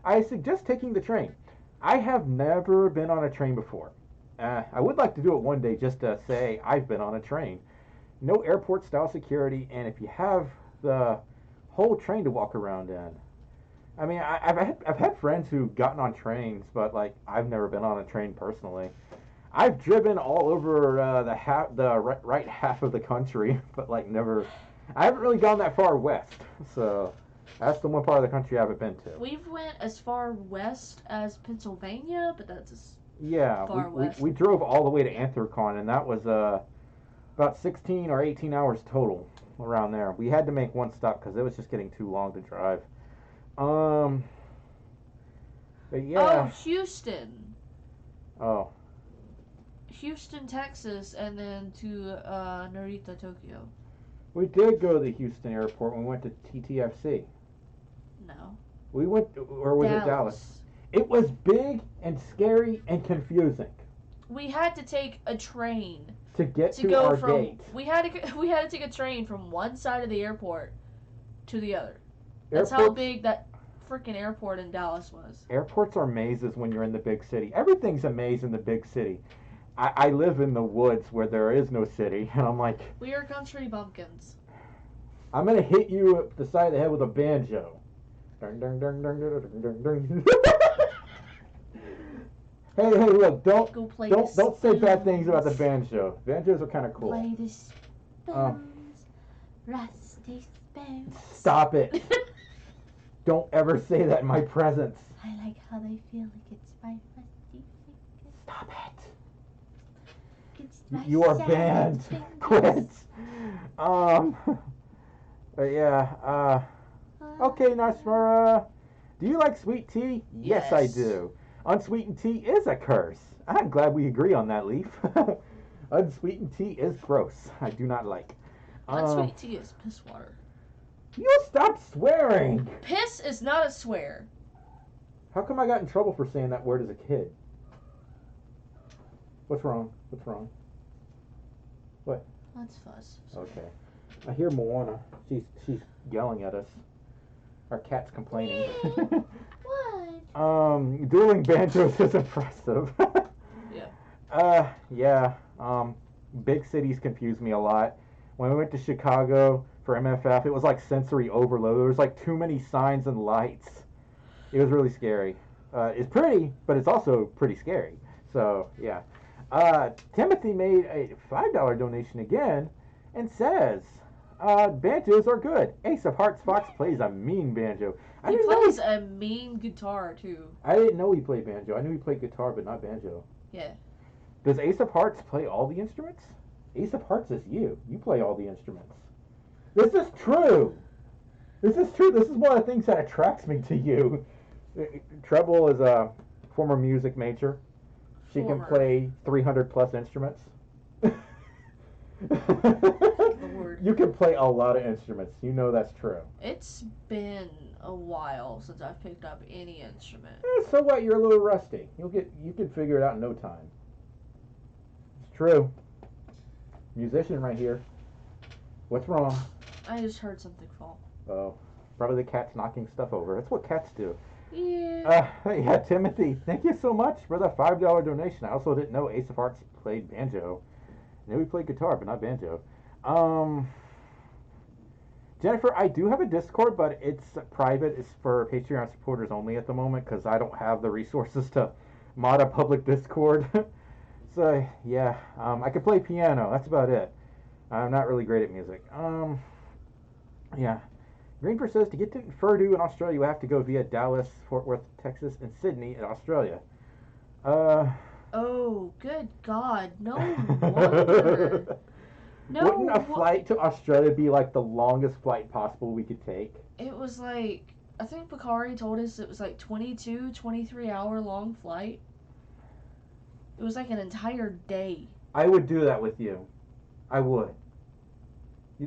I suggest taking the train. I have never been on a train before. I would like to do it one day just to say I've been on a train. No airport style security, and if you have the whole train to walk around in. I mean, I've had friends who've gotten on trains, but like I've never been on a train personally. I've driven all over the right half of the country, but like never. I haven't really gone that far west, so that's the one part of the country I haven't been to. We've went as far west as Pennsylvania, but that's as yeah. far west. We drove all the way to Anthracon, and that was about 16 or 18 hours total around there. We had to make one stop because it was just getting too long to drive. But yeah. Oh, Houston. Oh. Houston, Texas, and then to Narita, Tokyo. We did go to the Houston airport when we went to TTFC. No. We went, or was it Dallas? It was big and scary and confusing. we had to take a train to get to to go our from. gate. We had to take a train from one side of the airport to the other. That's how Airports- big that freaking airport in Dallas was. Airports are mazes when you're in the big city. Everything's a maze in the big city. I live in the woods where there is no city, and I'm like, We are country bumpkins. I'm gonna hit you up the side of the head with a banjo. Dun, dun, dun, dun, dun, dun, dun, dun. Hey, look! Go play Don't the say bad things about the spoons. banjo. Banjos are kind of cool. Play the spoons, rusty spoons. Stop it! Don't ever say that in my presence. I like how they feel like it's my rusty fingers. Stop it! It's my You are sad banned. fingers. Quit. But yeah. Okay, Nashmara. Do you like sweet tea? Yes, I Yes. do. Unsweetened tea is a curse. I'm glad we agree on that, Leaf. Unsweetened tea is gross. I do not like. Unsweet tea is piss water. You stop swearing. Piss is not a swear. How come I got in trouble for saying that word as a kid? What's wrong? What's wrong? That's fuzz. Okay. I hear Moana. She's yelling at us. Our cat's complaining. What? Dueling banjos is impressive. Yeah. Yeah. Big cities confuse me a lot. When we went to Chicago for MFF, it was like sensory overload. There was like too many signs and lights. It was really scary. It's pretty, but it's also pretty scary. So, yeah. Timothy made a $5 donation again and says, banjos are good. Ace of Hearts Fox plays a mean banjo. He plays a mean guitar too. I didn't know he played banjo. I knew he played guitar, but not banjo. Yeah. Does Ace of Hearts play all the instruments? Ace of Hearts is you. You play all the instruments. This is true. This is true. This is one of the things that attracts me to you. Treble is a former music major. She can play 300 plus instruments. Lord. You can play a lot of instruments. You know that's true. It's been a while since I've picked up any instrument. So what? You're a little rusty. You can figure it out in no time. It's true. Musician right here. What's wrong? I just heard something fall. Oh, probably the cat's knocking stuff over. That's what cats do. Yeah. Yeah, Timothy, thank you so much for the $5 donation. I also didn't know Ace of Hearts played banjo. I knew he played guitar, but not banjo. Jennifer, I do have a Discord, but it's private. It's for Patreon supporters only at the moment because I don't have the resources to mod a public Discord. So, yeah, I can play piano. That's about it. I'm not really great at music. Yeah. Greenper says to get to Furdu in Australia, you have to go via Dallas, Fort Worth, Texas, and Sydney in Australia. Oh, good God. No wonder. No. Wouldn't a flight to Australia be like the longest flight possible we could take? It was like, I think Pocari told us it was like 22, 23 hour long flight. It was like an entire day. I would do that with you. I would.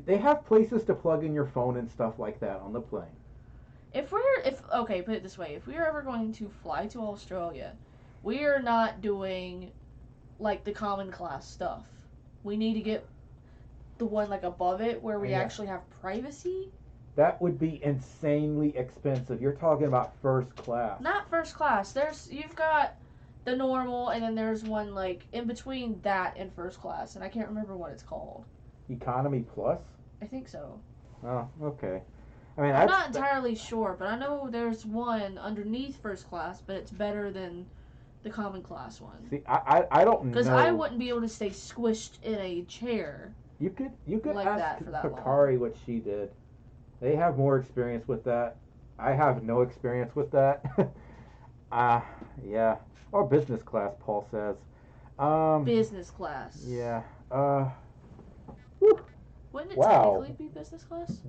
They have places to plug in your phone and stuff like that on the plane. Okay, put it this way. If we are ever going to fly to Australia, we are not doing like the common class stuff. We need to get the one like above it where we actually have privacy. That would be insanely expensive. You're talking about first class. Not first class. You've got the normal, and then there's one like in between that and first class, and I can't remember what it's called. Economy plus? I think so. Oh, okay. I mean, I'm not entirely sure, but I know there's one underneath first class, but it's better than the common class one. See, I don't know. Because I wouldn't be able to stay squished in a chair. You could like ask that for that Pocari what she did. They have more experience with that. I have no experience with that. Yeah. Or business class, Paul says. Business class. Yeah. Wouldn't it Wow. technically be business class?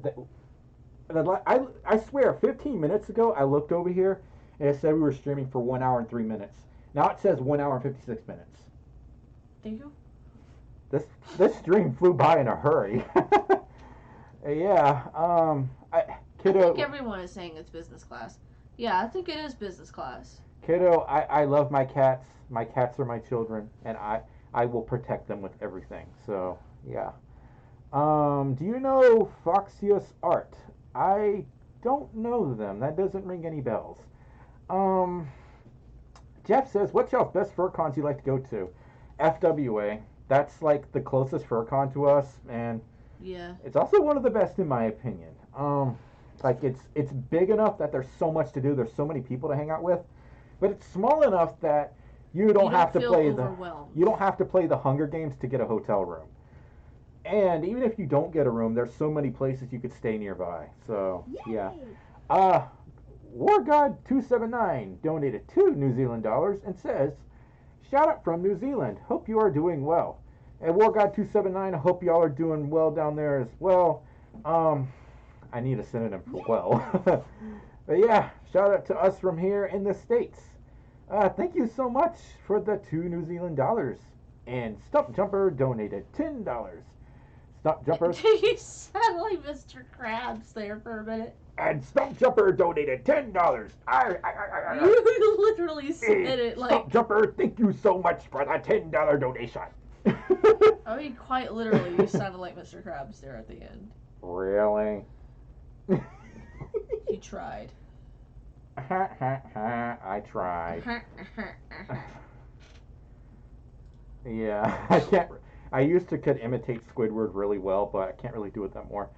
I swear, 15 minutes ago, I looked over here and it said we were streaming for 1 hour and 3 minutes. Now it says 1 hour and 56 minutes. There you go. This stream flew by in a hurry. Yeah. I Kiddo. think everyone is saying it's business class. Yeah, I think it is business class. Kiddo, I love my cats. My cats are my children, and I will protect them with everything. So, yeah. Do you know Foxius Art? I don't know them. That doesn't ring any bells. Um, Jeff says, what's y'all's best fur cons you like to go to? FWA. That's like the closest fur con to us, and Yeah. it's also one of the best in my opinion. Like it's big enough that there's so much to do. There's so many people to hang out with, but it's small enough that you don't have to feel play overwhelmed. you don't have to play the Hunger Games to get a hotel room. And even if you don't get a room, there's so many places you could stay nearby. So yeah. War God 279 donated $2 New Zealand and says, "Shout out from New Zealand. Hope you are doing well." And War God 279, I hope y'all are doing well down there as well. I need a synonym for well. But yeah, shout out to us from here in the States. Thank you so much for the $2 New Zealand. And Stump Jumper donated $10. Stump Jumper. You sound like Mr. Krabs there for a minute. And Stump Jumper donated $10. You literally said it like. Stump Jumper, thank you so much for the $10 donation. I mean, quite literally, you sounded like Mr. Krabs there at the end. Really? He tried. I tried. Yeah, I can't. I used to could imitate Squidward really well, but I can't really do it anymore.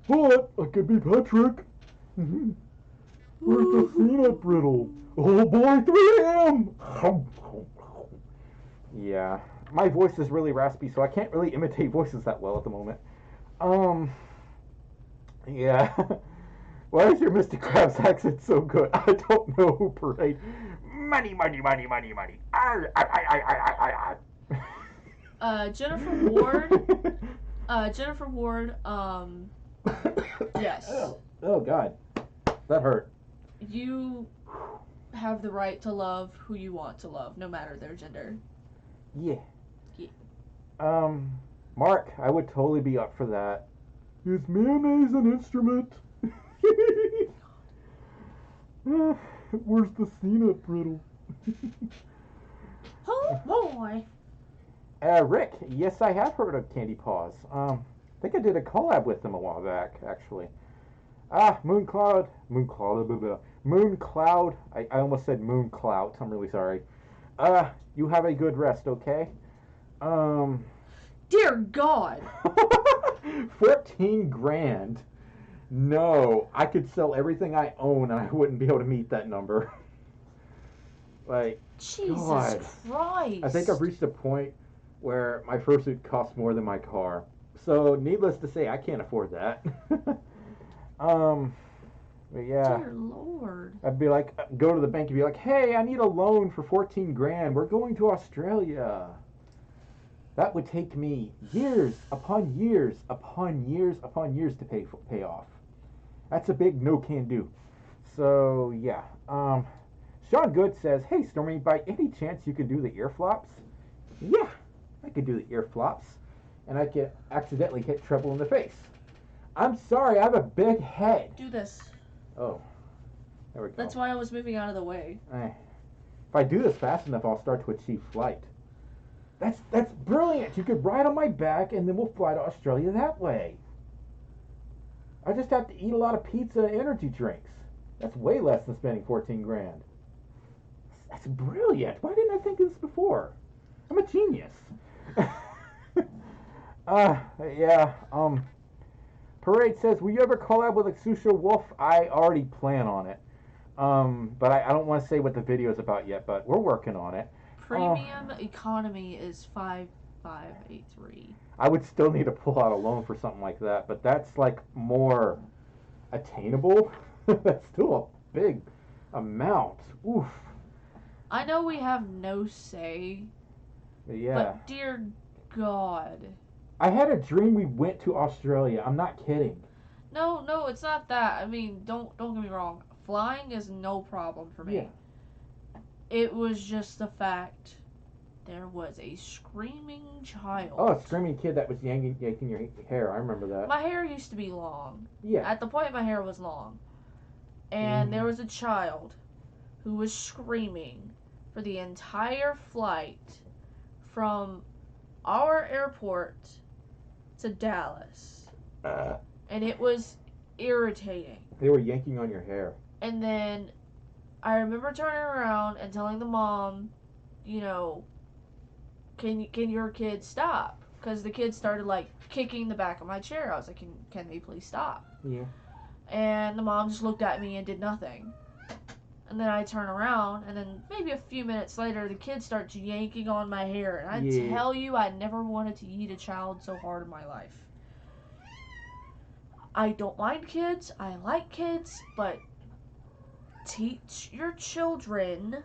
But I could be Patrick. Where's the peanut brittle? Oh boy, 3 a.m. Yeah, my voice is really raspy, so I can't really imitate voices that well at the moment. Yeah. Why is your Mr. Krabs accent so good? I don't know, Parade. Money, money, money, money, money. Jennifer Ward. Jennifer Ward. Yes. Oh God, that hurt. You have the right to love who you want to love, no matter their gender. Yeah. Yeah. Mark, I would totally be up for that. Is mayonnaise an instrument? Where's the peanut brittle? Oh boy. Rick, yes, I have heard of Candy Paws. I think I did a collab with them a while back, actually. Mooncloud. I almost said Mooncloud. I'm really sorry. You have a good rest, okay? Dear God. 14 grand. No, I could sell everything I own and I wouldn't be able to meet that number. Like, Jesus God. Christ. I think I've reached a point where my fursuit costs more than my car. So, needless to say, I can't afford that. But yeah. Dear Lord. I'd be like, go to the bank and be like, hey, I need a loan for 14 grand. We're going to Australia. That would take me years upon years upon years upon years to pay off. That's a big no can do. So, yeah. Sean Good says, hey, Stormi, by any chance you can do the ear flops? Yeah, I could do the ear flops. And I could accidentally hit Treble in the face. I'm sorry, I have a big head. Do this. Oh, there we go. That's why I was moving out of the way. If I do this fast enough, I'll start to achieve flight. That's brilliant. You could ride on my back, and then we'll fly to Australia that way. I just have to eat a lot of pizza and energy drinks. That's way less than spending 14 grand. That's brilliant. Why didn't I think of this before? I'm a genius. Yeah. Parade says, will you ever collab with Exusha Wolf? I already plan on it. But I don't want to say what the video is about yet, but we're working on it. Premium economy is 5583. I would still need to pull out a loan for something like that, but that's like more attainable. That's still a big amount. Oof. I know we have no say, Yeah. but dear God. I had a dream we went to Australia. I'm not kidding. No, it's not that. I mean, don't get me wrong. Flying is no problem for me. Yeah. It was just the fact there was a screaming child. Oh, a screaming kid that was yanking your hair. I remember that. My hair used to be long. Yeah. At the point, my hair was long. And there was a child who was screaming for the entire flight from our airport to Dallas. And it was irritating. They were yanking on your hair. And then I remember turning around and telling the mom, can your kid stop? Because the kid started like kicking the back of my chair. I was like, can they please stop? Yeah. And the mom just looked at me and did nothing. And then I turn around, and then maybe a few minutes later, the kid starts yanking on my hair. And I tell you, I never wanted to eat a child so hard in my life. I don't mind kids. I like kids, but teach your children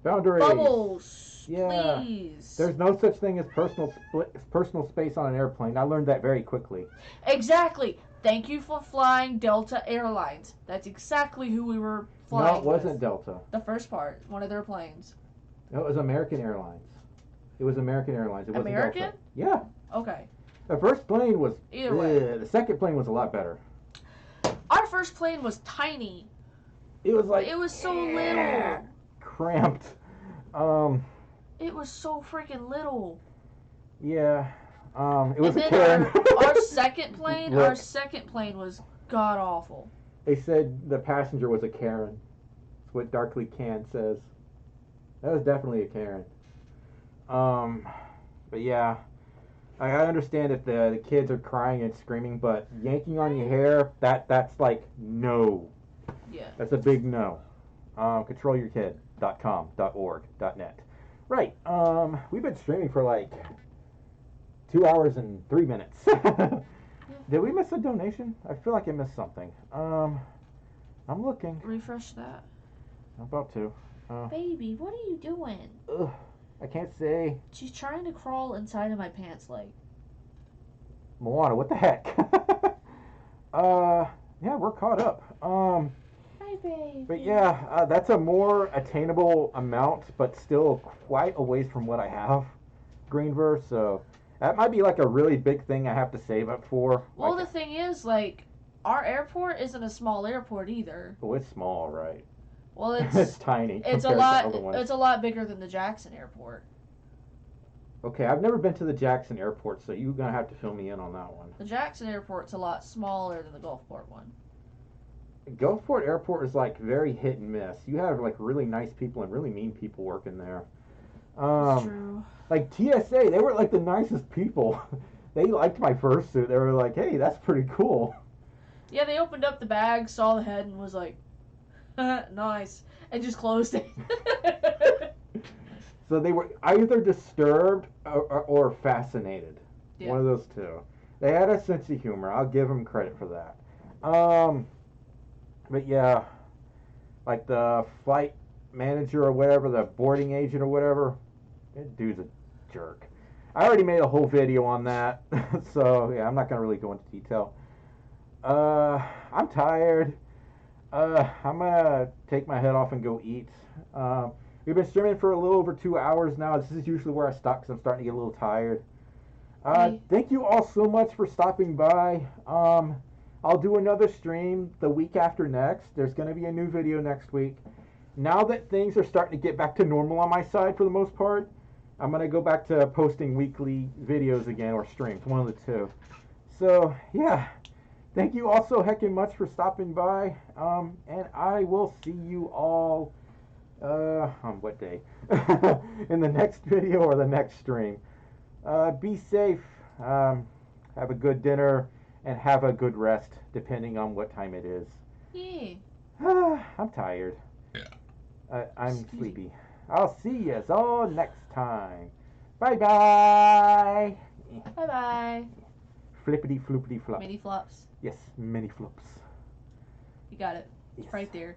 boundaries. Bubbles, yeah. Please. There's no such thing as personal space on an airplane. I learned that very quickly. Exactly. Thank you for flying Delta Airlines. That's exactly who we were flying No, it wasn't with. Delta. The first part, one of their planes. No, it was American Airlines. It was American Airlines. It wasn't American? Delta. Yeah. Okay. The first plane was... Either way. The second plane was a lot better. Our first plane was tiny. It was like... It was so little. Cramped. It was so freaking little. Yeah. It was and a then Karen. our second plane, Look. our second plane was god awful. They said the passenger was a Karen. That's what Darkly Can says. That was definitely a Karen. But yeah, I understand if the kids are crying and screaming, but yanking on your hair, that's like no. Yeah. That's a big no. Controlyourkid.com.org.net. Right. We've been streaming for like 2 hours and 3 minutes. Did we miss a donation? I feel like I missed something. I'm looking. Refresh that. I'm about to. Baby, what are you doing? Ugh, I can't say. She's trying to crawl inside of my pants leg. Moana, what the heck? Yeah, we're caught up. Hi, baby. But yeah, that's a more attainable amount, but still quite a ways from what I have, Greenverse. So that might be like a really big thing I have to save up for. Well, like, the thing is, like, our airport isn't a small airport either. oh, it's small, right? Well, It's it's tiny. it's a compared to lot. other ones. It's a lot bigger than the Jackson Airport. Okay, I've never been to the Jackson Airport, so you're gonna have to fill me in on that one. The Jackson Airport's a lot smaller than the Gulfport one. Gulfport Airport is like very hit and miss. You have like really nice people and really mean people working there. That's true. Like TSA, they were like the nicest people. They liked my fursuit. They were like, "Hey, that's pretty cool." Yeah, they opened up the bag, saw the head, and was like, "Nice," and just closed it. So they were either disturbed or fascinated. Yeah. One of those two. They had a sense of humor. I'll give them credit for that. But yeah, like the flight manager or whatever, the boarding agent or whatever, that dude's a jerk. I already made a whole video on that, so yeah, I'm not gonna really go into detail. I'm tired. I'm gonna take my head off and go eat. We've been streaming for a little over 2 hours now. This is usually where I stop because I'm starting to get a little tired. Thank you all so much for stopping by. I'll do another stream the week after next. There's going to be a new video next week. Now that things are starting to get back to normal on my side for the most part, I'm going to go back to posting weekly videos again, or streams, one of the two. So, yeah. Thank you all so heckin' much for stopping by. And I will see you all on what day? In the next video or the next stream. Be safe. Have a good dinner. And have a good rest, depending on what time it is. Yeah. I'm tired. Yeah. I'm sleepy. I'll see you all next time. Bye-bye. Bye-bye. Flippity floopity flop. Mini flops. Yes, mini flops. You got it. It's Yes. right there.